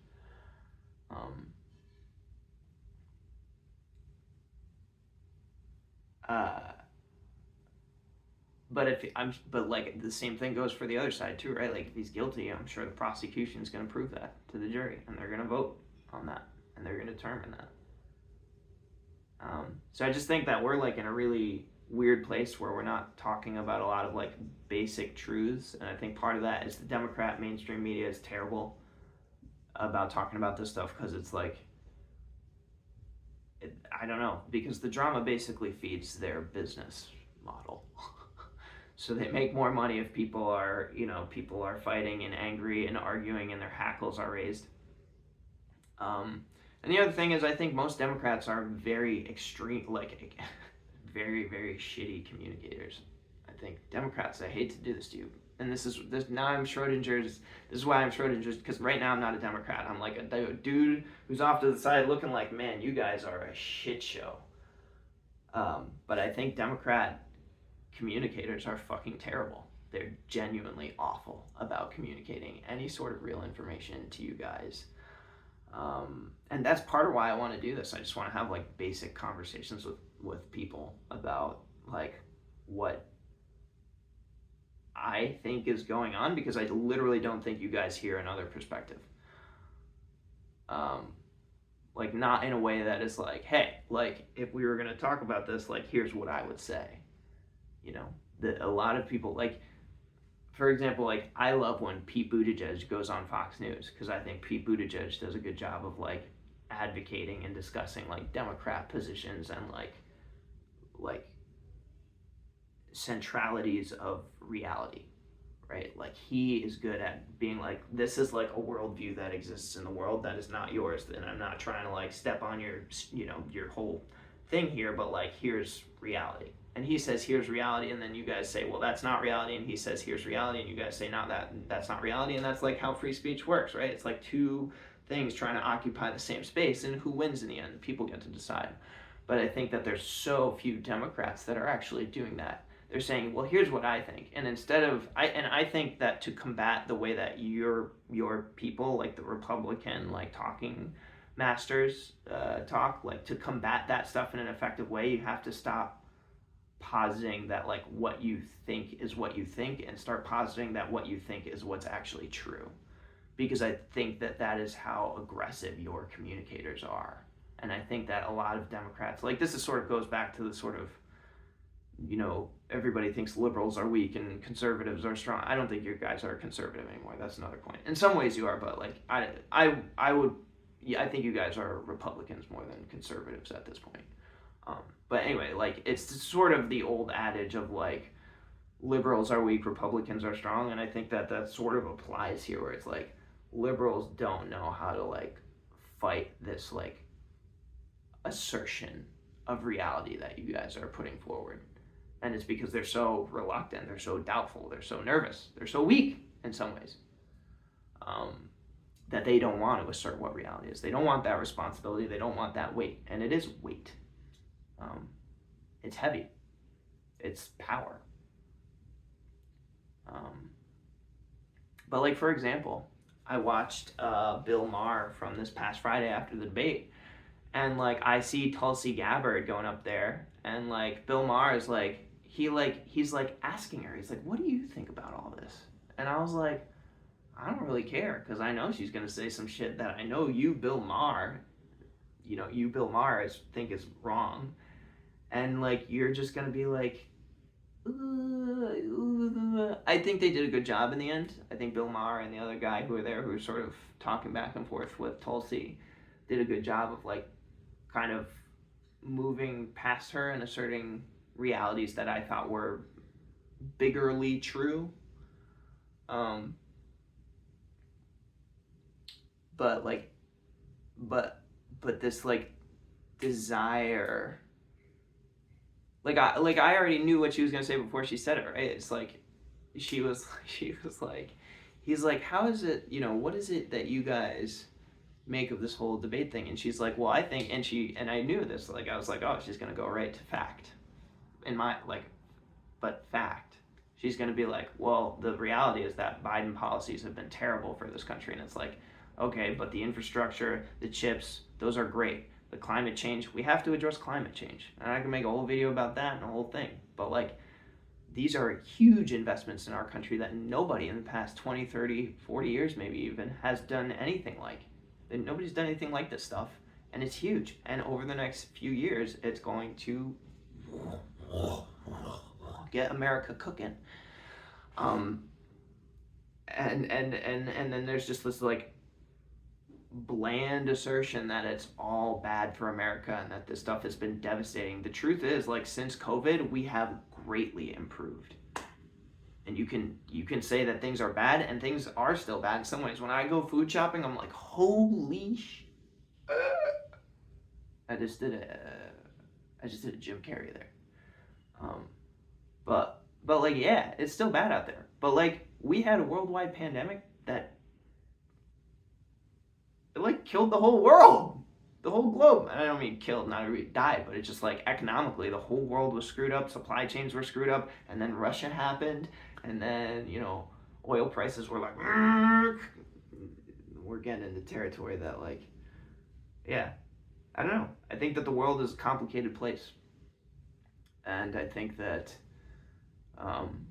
But like, the same thing goes for the other side too, right? Like, if he's guilty, I'm sure the prosecution's going to prove that to the jury, and they're going to vote on that, and they're going to determine that. So I just think that we're, like, in a really weird place where we're not talking about a lot of, like, basic truths, and I think part of that is the Democrat mainstream media is terrible about talking about this stuff, because it's like, I don't know, because the drama basically feeds their business model. So they make more money if people are fighting and angry and arguing and their hackles are raised. And the other thing is, I think most Democrats are very extreme, like very, very shitty communicators. I think Democrats, I hate to do this to you, and this now I'm Schrodinger's. This is why I'm Schrodinger's, because right now I'm not a Democrat. I'm like a dude who's off to the side looking like, man, you guys are a shit show. But I think Democrat communicators are fucking terrible. They're genuinely awful about communicating any sort of real information to you guys. And that's part of why I want to do this. I just want to have like basic conversations with people about like what I think is going on, because I literally don't think you guys hear another perspective. Like not in a way that is like, hey, like if we were going to talk about this, like here's what I would say. You know, that a lot of people, like, for example, like I love when Pete Buttigieg goes on Fox News, because I think Pete Buttigieg does a good job of like advocating and discussing like Democrat positions and like centralities of reality, right? Like he is good at being like, this is like a worldview that exists in the world that is not yours, and I'm not trying to like step on your, you know, your whole thing here, but like here's reality. And he says here's reality, and then you guys say, well, that's not reality, and he says here's reality, and you guys say, no, that's not reality. And that's like how free speech works, right? It's like two things trying to occupy the same space, and who wins in the end? People get to decide. But I think that there's so few Democrats that are actually doing that. They're saying, well, here's what I think. And instead of, I think that to combat the way that your people, like the Republican, like talking masters talk, like to combat that stuff in an effective way, you have to stop positing that like what you think is what you think, and start positing that what you think is what's actually true. Because I think that that is how aggressive your communicators are. And I think that a lot of Democrats, like this is sort of goes back to the sort of, you know, everybody thinks liberals are weak and conservatives are strong. I don't think you guys are conservative anymore. That's another point. In some ways you are, but like I think you guys are Republicans more than conservatives at this point. But anyway, like it's sort of the old adage of like liberals are weak, Republicans are strong, and I think that that sort of applies here, where it's like liberals don't know how to like fight this like assertion of reality that you guys are putting forward. And it's because they're so reluctant, they're so doubtful, they're so nervous, they're so weak in some ways, that they don't want to assert what reality is. They don't want that responsibility, they don't want that weight. And it is weight. It's heavy. It's power. But like, for example, I watched Bill Maher from this past Friday after the debate, and like I see Tulsi Gabbard going up there, and like Bill Maher is like, he's like asking her, he's like, what do you think about all this? And I was like, I don't really care, because I know she's gonna say some shit that I know you, Bill Maher, think is wrong, and like you're just gonna be like, I think they did a good job in the end. I think Bill Maher and the other guy who were there, who were sort of talking back and forth with Tulsi, did a good job of like kind of moving past her and asserting realities that I thought were biggerly true. But this like desire, like I already knew what she was gonna say before she said it, right? It's like she was like, he's like, how is it, you know, what is it that you guys make of this whole debate thing? And she's like, well, I think, and I knew this, like I was like, oh, she's gonna go right to fact, in my like, but fact. She's gonna be like, well, the reality is that Biden policies have been terrible for this country, and it's like, okay, but the infrastructure, the chips, those are great. The climate change, we have to address climate change. And I can make a whole video about that and a whole thing. But like, these are huge investments in our country that nobody in the past 20, 30, 40 years maybe even has done anything like. Nobody's done anything like this stuff. And it's huge. And over the next few years, it's going to get America cooking. And then there's just this like bland assertion that it's all bad for America and that this stuff has been devastating. The truth is, like, since COVID, we have greatly improved. And you can say that things are bad, and things are still bad in some ways. When I go food shopping, I'm like, holy I just did a Jim Carrey there. Um, but like, yeah, it's still bad out there. But like, we had a worldwide pandemic that it like killed the whole world, the whole globe. And I don't mean killed, not everybody died, but it's just like economically, the whole world was screwed up. Supply chains were screwed up, and then Russia happened, and then oil prices were like, we're getting into territory that like, yeah, I don't know. I think that the world is a complicated place, and I think that um,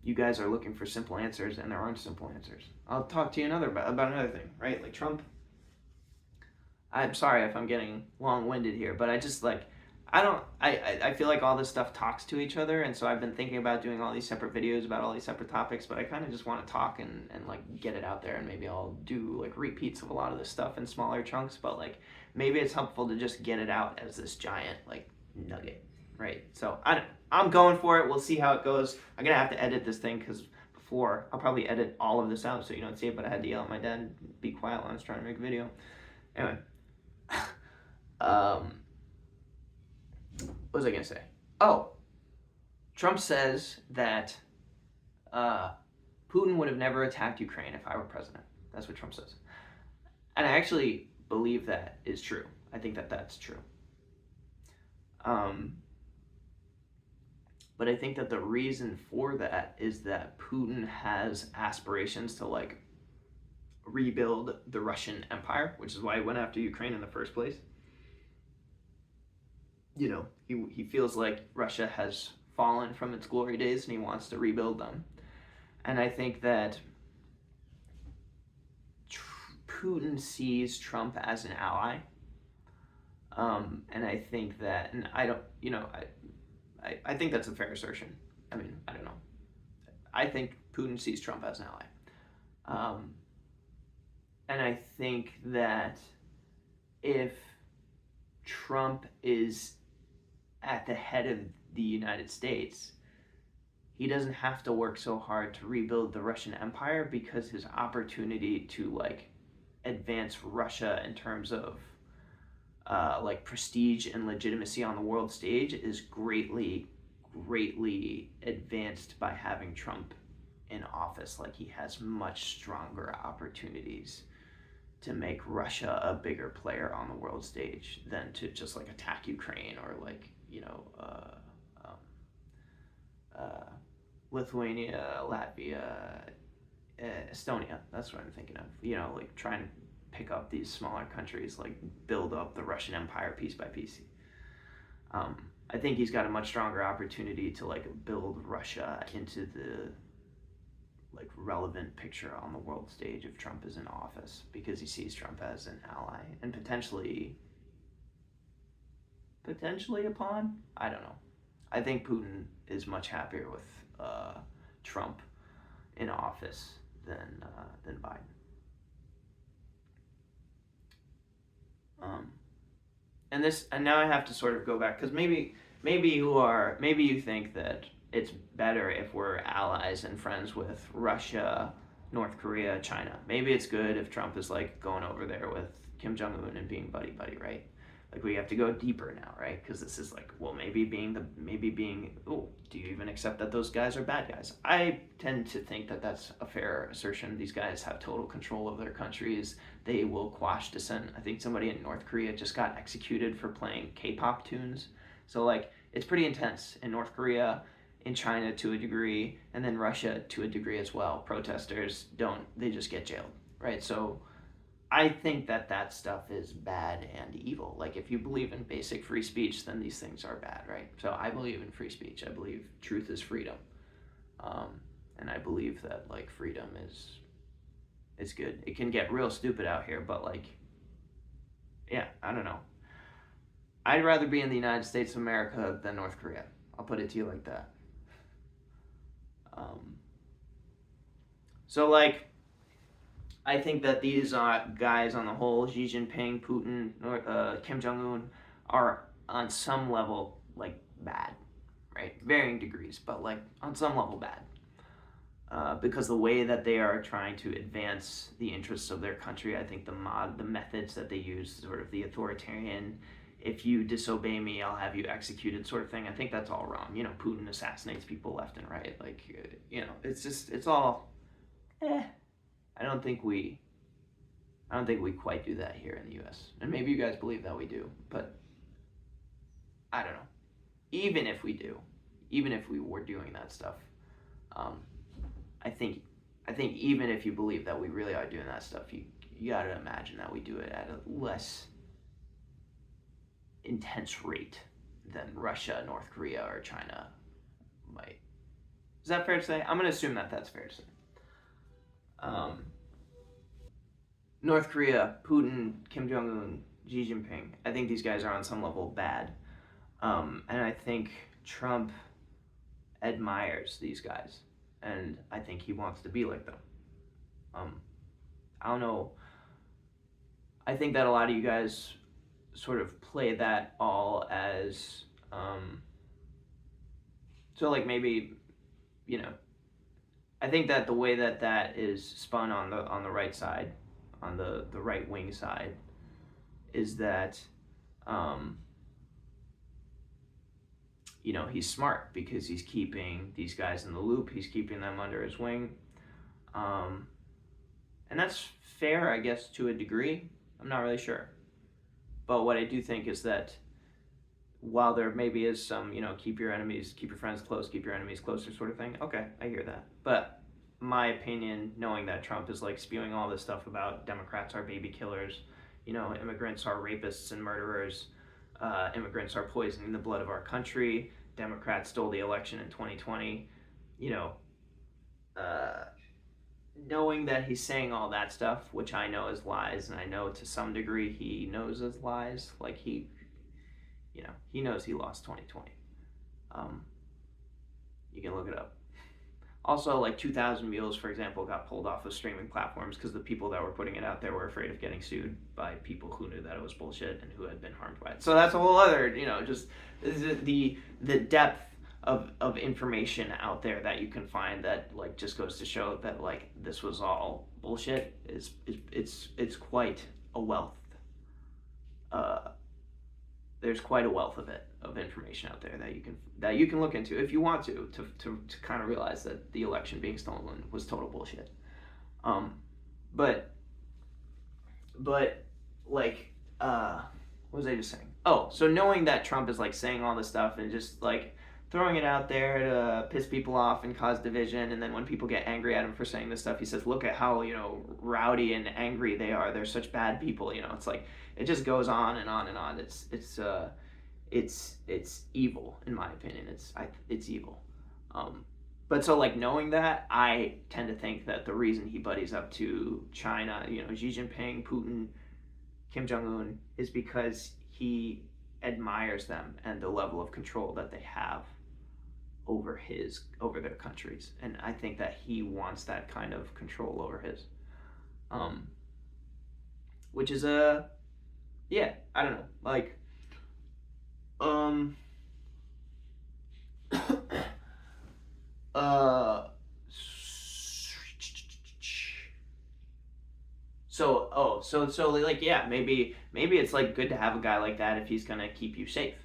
you guys are looking for simple answers, and there aren't simple answers. I'll talk to you about another thing, right? Like Trump. I'm sorry if I'm getting long-winded here, but I just like I feel like all this stuff talks to each other, and so I've been thinking about doing all these separate videos about all these separate topics, but I kind of just want to talk and like get it out there, and maybe I'll do like repeats of a lot of this stuff in smaller chunks, but like maybe it's helpful to just get it out as this giant like nugget, right? So I'm going for it. We'll see how it goes. I'm gonna have to edit this thing because before I'll probably edit all of this out so you don't see it, but I had to yell at my dad and be quiet while I was trying to make a video. Anyway. What was I gonna say? Oh, Trump says that Putin would have never attacked Ukraine if I were president. That's what Trump says, and I actually believe that is true. I think that that's true. But I think that the reason for that is that Putin has aspirations to like rebuild the Russian Empire, which is why he went after Ukraine in the first place. He feels like Russia has fallen from its glory days and he wants to rebuild them. And I think that Putin sees Trump as an ally. And I think that, and I don't, I think that's a fair assertion. I mean, I don't know. I think Putin sees Trump as an ally. And I think that if Trump is at the head of the United States, he doesn't have to work so hard to rebuild the Russian Empire because his opportunity to like advance Russia in terms of like prestige and legitimacy on the world stage is greatly advanced by having Trump in office. Like, he has much stronger opportunities to make Russia a bigger player on the world stage than to just like attack Ukraine or like Lithuania, Latvia, Estonia. That's what I'm thinking of. Like trying to pick up these smaller countries, like build up the Russian Empire piece by piece. I think he's got a much stronger opportunity to like build Russia into the like relevant picture on the world stage if Trump is in office, because he sees Trump as an ally and potentially a pawn. I don't know. I think Putin is much happier with Trump in office than Biden. And now I have to sort of go back, because maybe you think that it's better if we're allies and friends with Russia, North Korea, China. Maybe it's good if Trump is like going over there with Kim Jong-un and being buddy, right? Like, we have to go deeper now, right? Because this is like, well, do you even accept that those guys are bad guys? I tend to think that that's a fair assertion. These guys have total control of their countries. They will quash dissent. I think somebody in North Korea just got executed for playing K-pop tunes. So like, it's pretty intense in North Korea, in China to a degree, and then Russia to a degree as well. Protesters they just get jailed, right? So I think that stuff is bad and evil. Like, if you believe in basic free speech, then these things are bad, right? So I believe in free speech. I believe truth is freedom. And I believe that like freedom is good. It can get real stupid out here, but like, yeah, I don't know. I'd rather be in the United States of America than North Korea. I'll put it to you like that. So like, I think that these guys on the whole, Xi Jinping, Putin, Kim Jong-un, are on some level like bad, right? Varying degrees, but like on some level bad. because the way that they are trying to advance the interests of their country, I think the methods that they use, sort of the authoritarian, if you disobey me, I'll have you executed sort of thing. I think that's all wrong. Putin assassinates people left and right. It's all. I don't think we quite do that here in the U.S. And maybe you guys believe that we do, but I don't know. Even if we do, even if we were doing that stuff, I think even if you believe that we really are doing that stuff, you gotta imagine that we do it at a less intense rate than Russia, North Korea, or China might. Is that fair to say? I'm gonna assume that that's fair to say. North Korea, Putin, Kim Jong-un, Xi Jinping, I think these guys are on some level bad. And I think Trump admires these guys. And I think he wants to be like them. I don't know. I think that a lot of you guys sort of play that all as, so like maybe, I think that the way that that is spun on the right side, on the right wing side, is that, he's smart because he's keeping these guys in the loop. He's keeping them under his wing. And that's fair, I guess, to a degree. I'm not really sure. But what I do think is that while there maybe is some, keep your friends close, keep your enemies closer sort of thing. Okay, I hear that. But my opinion, knowing that Trump is like spewing all this stuff about Democrats are baby killers, immigrants are rapists and murderers, immigrants are poisoning the blood of our country, Democrats stole the election in 2020, knowing that he's saying all that stuff, which I know is lies, and I know to some degree he knows is lies, like he knows he lost 2020. You can look it up. Also, like 2,000 Mules, for example, got pulled off of streaming platforms because the people that were putting it out there were afraid of getting sued by people who knew that it was bullshit and who had been harmed by it. So that's a whole other, just the depth of information out there that you can find that like just goes to show that like this was all bullshit is it's quite a wealth. There's quite a wealth of information out there that you can look into if you want to kind of realize that the election being stolen was total bullshit. But like what was I just saying? Oh, so knowing that Trump is like saying all this stuff and just like throwing it out there to piss people off and cause division, and then when people get angry at him for saying this stuff, he says, "Look at how rowdy and angry they are. They're such bad people." It's like it just goes on and on and on. It's evil in my opinion. It's evil. But so like knowing that, I tend to think that the reason he buddies up to China, Xi Jinping, Putin, Kim Jong-un, is because he admires them and the level of control that they have over their countries, and I think that he wants that kind of control over his, which is I don't know, like, so like maybe it's like good to have a guy like that if he's gonna keep you safe,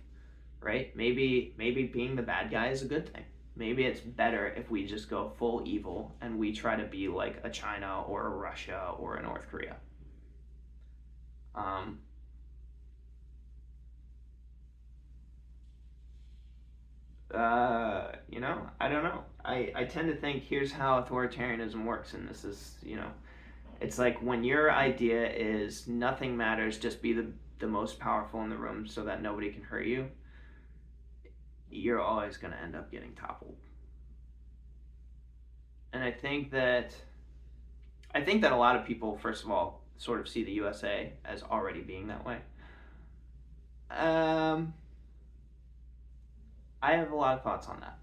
right? Maybe being the bad guy is a good thing. Maybe it's better if we just go full evil and we try to be like a China or a Russia or a North Korea. I don't know. I tend to think here's how authoritarianism works, and this is, it's like when your idea is nothing matters, just be the most powerful in the room so that nobody can hurt you, you're always going to end up getting toppled. And I think that a lot of people, first of all, sort of see the USA as already being that way. I have a lot of thoughts on that,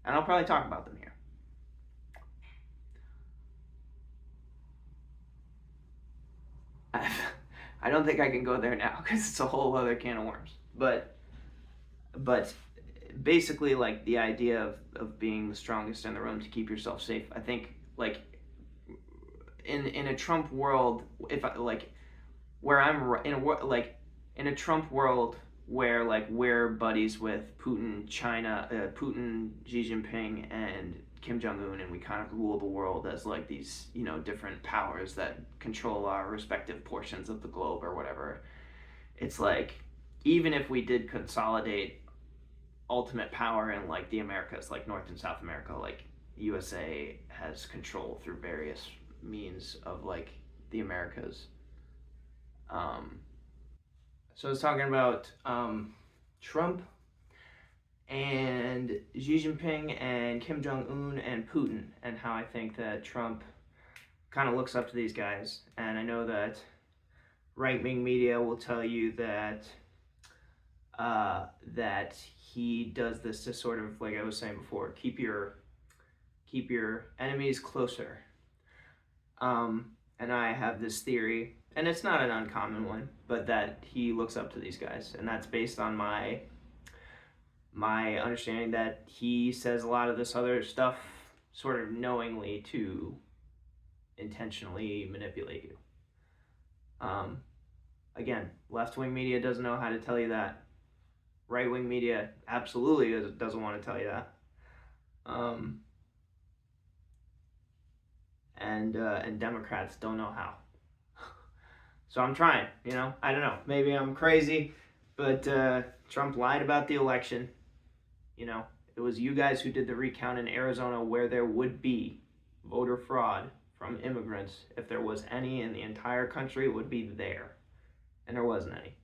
and I'll probably talk about them here. I don't think I can go there now because it's a whole other can of worms. But basically like the idea of being the strongest in the room to keep yourself safe. I think like in a Trump world, if I like where I'm in a like in a Trump world where like we're buddies with Putin, China, Putin, Xi Jinping, and Kim Jong Un, and we kind of rule the world as like these different powers that control our respective portions of the globe or whatever. It's like even if we did consolidate ultimate power in like the Americas, like North and South America, like USA has control through various means of like the Americas. Um, so I was talking about Trump and Xi Jinping and Kim Jong Un and Putin, and how I think that Trump kind of looks up to these guys. And I know that right wing media will tell you that that he does this to sort of, like I was saying before, keep your enemies closer. And I have this theory, and it's not an uncommon one, but that he looks up to these guys, and that's based on my understanding that he says a lot of this other stuff sort of knowingly to intentionally manipulate you. Again, left-wing media doesn't know how to tell you that. Right-wing media absolutely doesn't want to tell you that. And Democrats don't know how. So I'm trying, I don't know. Maybe I'm crazy, but Trump lied about the election. It was you guys who did the recount in Arizona where there would be voter fraud from immigrants. If there was any in the entire country, it would be there. And there wasn't any.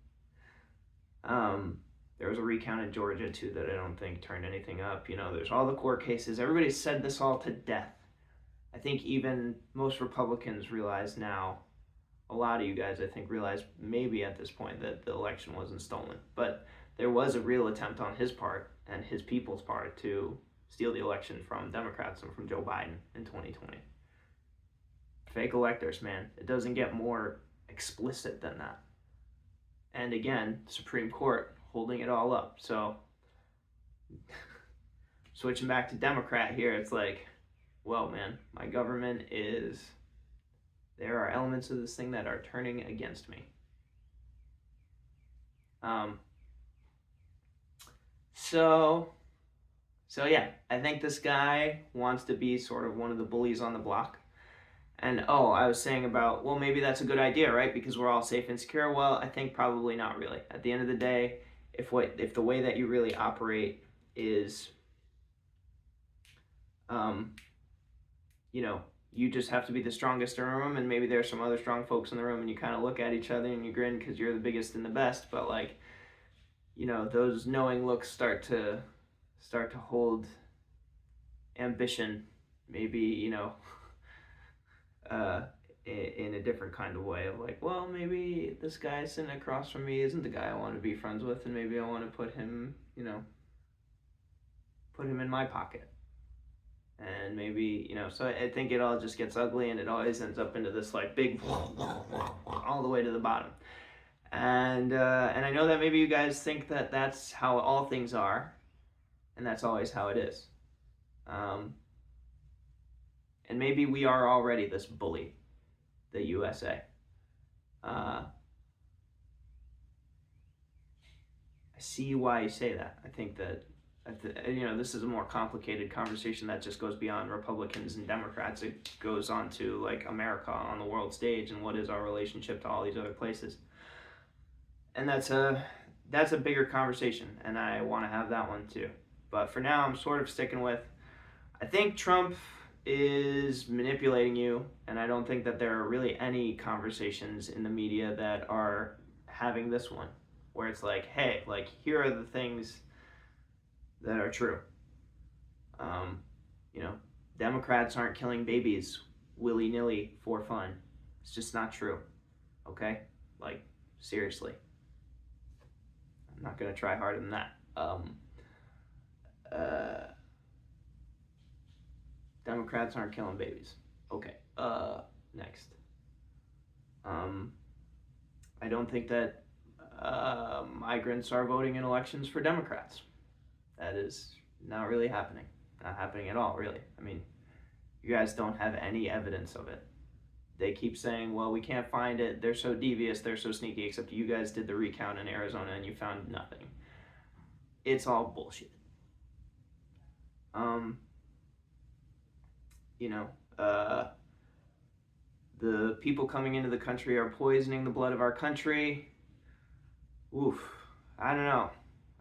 There was a recount in Georgia, too, that I don't think turned anything up. There's all the court cases. Everybody said this all to death. I think even most Republicans realize now, a lot of you guys, I think, realize maybe at this point that the election wasn't stolen. But there was a real attempt on his part and his people's part to steal the election from Democrats and from Joe Biden in 2020. Fake electors, man. It doesn't get more explicit than that. And again, Supreme Court holding it all up. So switching back to Democrat here, it's like, well, man, my government is, there are elements of this thing that are turning against me. So yeah, I think this guy wants to be sort of one of the bullies on the block. And I was saying about, well, maybe that's a good idea, right? Because we're all safe and secure. Well, I think probably not really. At the end of the day, if the way that you really operate is, you just have to be the strongest in the room, and maybe there's some other strong folks in the room, and you kind of look at each other and you grin because you're the biggest and the best. But like, those knowing looks start to hold ambition, maybe, in a different kind of way of like, well, maybe this guy sitting across from me isn't the guy I want to be friends with, and maybe I want to put him in my pocket. And maybe, so I think it all just gets ugly, and it always ends up into this like big all the way to the bottom. And I know that maybe you guys think that that's how all things are, and that's always how it is. And maybe we are already this bully, the USA. I see why you say that. I think that, this is a more complicated conversation that just goes beyond Republicans and Democrats. It goes on to like America on the world stage, and what is our relationship to all these other places. And that's a bigger conversation, and I want to have that one too. But for now, I'm sort of sticking with, I think Trump is manipulating you, and I don't think that there are really any conversations in the media that are having this one, where it's like, hey, like, here are the things that are true. Democrats aren't killing babies willy-nilly for fun. It's just not true. Okay? Like, seriously. I'm not going to try harder than that. Democrats aren't killing babies. Okay. Next. I don't think that migrants are voting in elections for Democrats. That is not really happening. Not happening at all, really. I mean, you guys don't have any evidence of it. They keep saying, well, we can't find it. They're so devious. They're so sneaky, except you guys did the recount in Arizona and you found nothing. It's all bullshit. You know, the people coming into the country are poisoning the blood of our country. Oof. I don't know.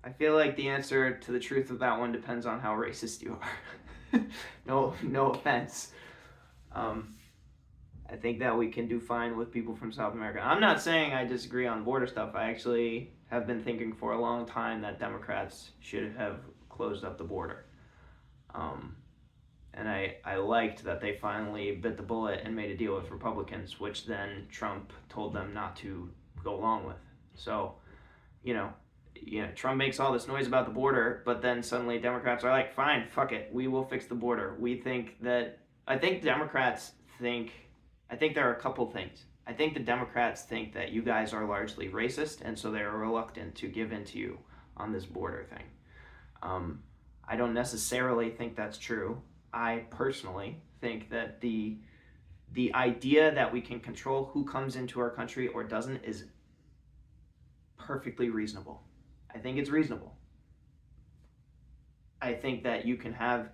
I feel like the answer to the truth of that one depends on how racist you are. No offense. I think that we can do fine with people from South America. I'm not saying I disagree on border stuff. I actually have been thinking for a long time that Democrats should have closed up the border. And I liked that they finally bit the bullet and made a deal with Republicans, which then Trump told them not to go along with. So, Trump makes all this noise about the border, but then suddenly Democrats are like, fine, fuck it, we will fix the border. I think there are a couple things. I think the Democrats think that you guys are largely racist, and so they're reluctant to give in to you on this border thing. I don't necessarily think that's true. I personally think that the idea that we can control who comes into our country or doesn't is perfectly reasonable. I think it's reasonable. I think that you can have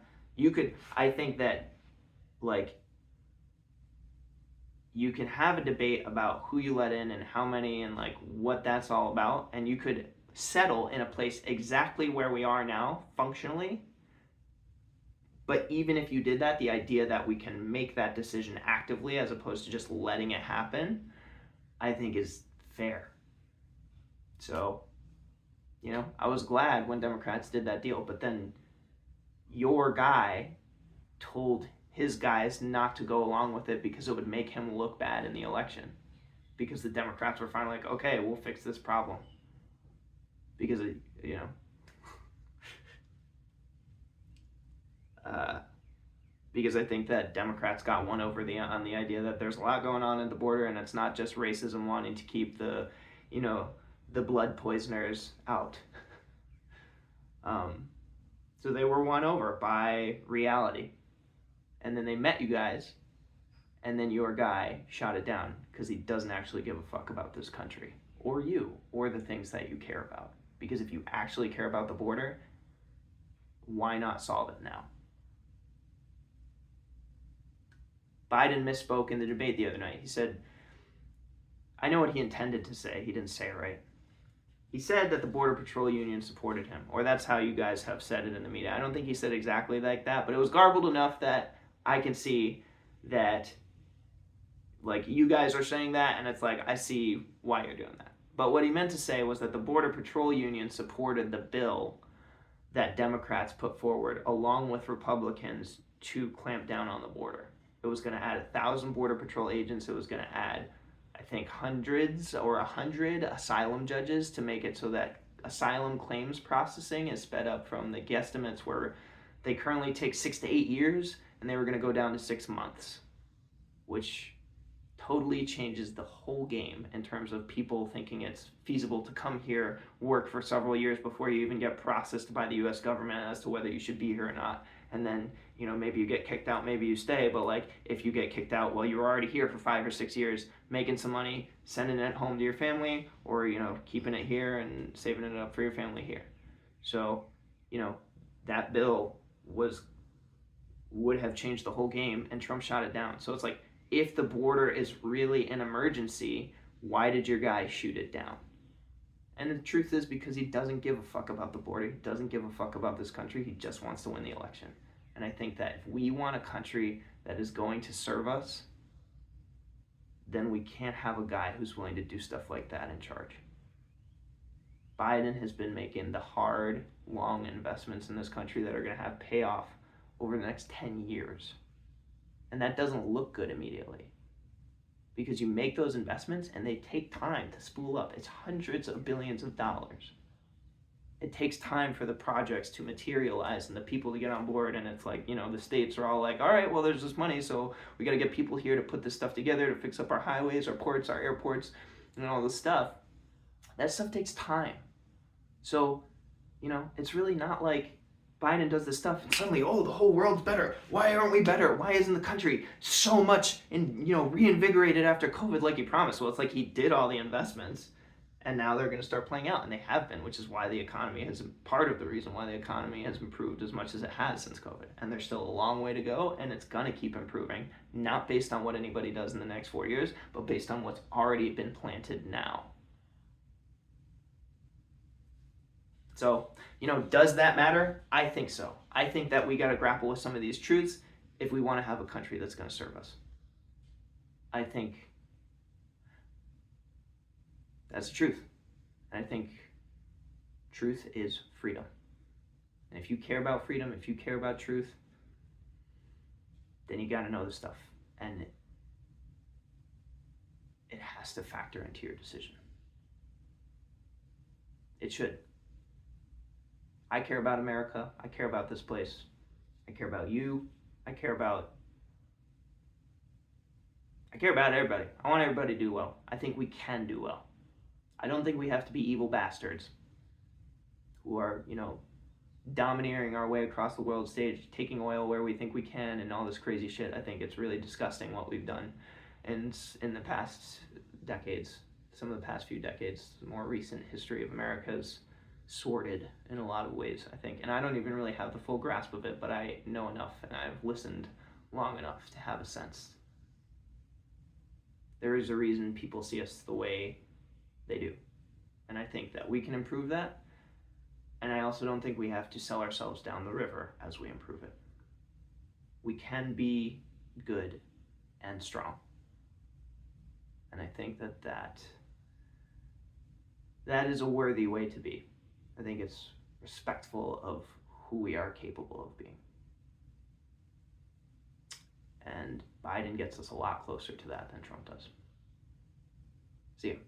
a debate about who you let in and how many and like what that's all about, and you could settle in a place exactly where we are now functionally. But even if you did that, the idea that we can make that decision actively as opposed to just letting it happen, I think is fair. So, I was glad when Democrats did that deal, but then your guy told his guys not to go along with it because it would make him look bad in the election. Because the Democrats were finally like, okay, we'll fix this problem. Because, because I think that Democrats got one over on the idea that there's a lot going on at the border, and it's not just racism wanting to keep the blood poisoners out. So they were won over by reality. And then they met you guys, and then your guy shot it down because he doesn't actually give a fuck about this country, or you, or the things that you care about. Because if you actually care about the border, why not solve it now? Biden misspoke in the debate the other night. He said, I know what he intended to say. He didn't say it right. He said that the Border Patrol Union supported him, or that's how you guys have said it in the media. I don't think he said exactly like that, but it was garbled enough that I can see that, like, you guys are saying that, and it's like, I see why you're doing that. But what he meant to say was that the Border Patrol Union supported the bill that Democrats put forward, along with Republicans, to clamp down on the border. It was going to add 1,000 Border Patrol agents. It was going to add, I think, hundreds or 100 asylum judges to make it so that asylum claims processing is sped up from the guesstimates where they currently take 6 to 8 years, and they were going to go down to 6 months, which totally changes the whole game in terms of people thinking it's feasible to come here, work for several years before you even get processed by the U.S. government as to whether you should be here or not. And then, maybe you get kicked out, maybe you stay, but like, if you get kicked out, well, you were already here for 5 or 6 years, making some money, sending it home to your family, or, keeping it here and saving it up for your family here. So, that bill would have changed the whole game, and Trump shot it down. So it's like, if the border is really an emergency, why did your guy shoot it down? And the truth is because he doesn't give a fuck about the border. He doesn't give a fuck about this country. He just wants to win the election. And I think that if we want a country that is going to serve us, then we can't have a guy who's willing to do stuff like that in charge. Biden has been making the hard, long investments in this country that are going to have payoff over the next 10 years. And that doesn't look good immediately. Because you make those investments and they take time to spool up. It's hundreds of billions of dollars. It takes time for the projects to materialize and the people to get on board. And it's like, the states are all like, all right, well, there's this money, so we got to get people here to put this stuff together, to fix up our highways, our ports, our airports, and all this stuff. That stuff takes time. So You know, it's really not like Biden does this stuff and suddenly, oh, the whole world's better. Why aren't we better? Why isn't the country so much reinvigorated after COVID like he promised? Well, it's like he did all the investments and now they're going to start playing out, and they have been, which is why the economy has, part of the reason why the economy has improved as much as it has since COVID. And there's still a long way to go, and it's going to keep improving, not based on what anybody does in the next 4 years, but based on what's already been planted now. So, does that matter? I think so. I think that we got to grapple with some of these truths if we want to have a country that's going to serve us. I think that's the truth. And I think truth is freedom. And if you care about freedom, if you care about truth, then you got to know this stuff. And it has to factor into your decision. It should. I care about America. I care about this place. I care about you. I care about everybody. I want everybody to do well. I think we can do well. I don't think we have to be evil bastards who are, domineering our way across the world stage, taking oil where we think we can, and all this crazy shit. I think it's really disgusting what we've done in the past decades, some of the past few decades. The more recent history of America's sordid in a lot of ways, I think. And I don't even really have the full grasp of it, but I know enough, and I've listened long enough to have a sense. There is a reason people see us the way they do. And I think that we can improve that. And I also don't think we have to sell ourselves down the river as we improve it. We can be good and strong. And I think that is a worthy way to be. I think it's respectful of who we are capable of being. And Biden gets us a lot closer to that than Trump does. See you.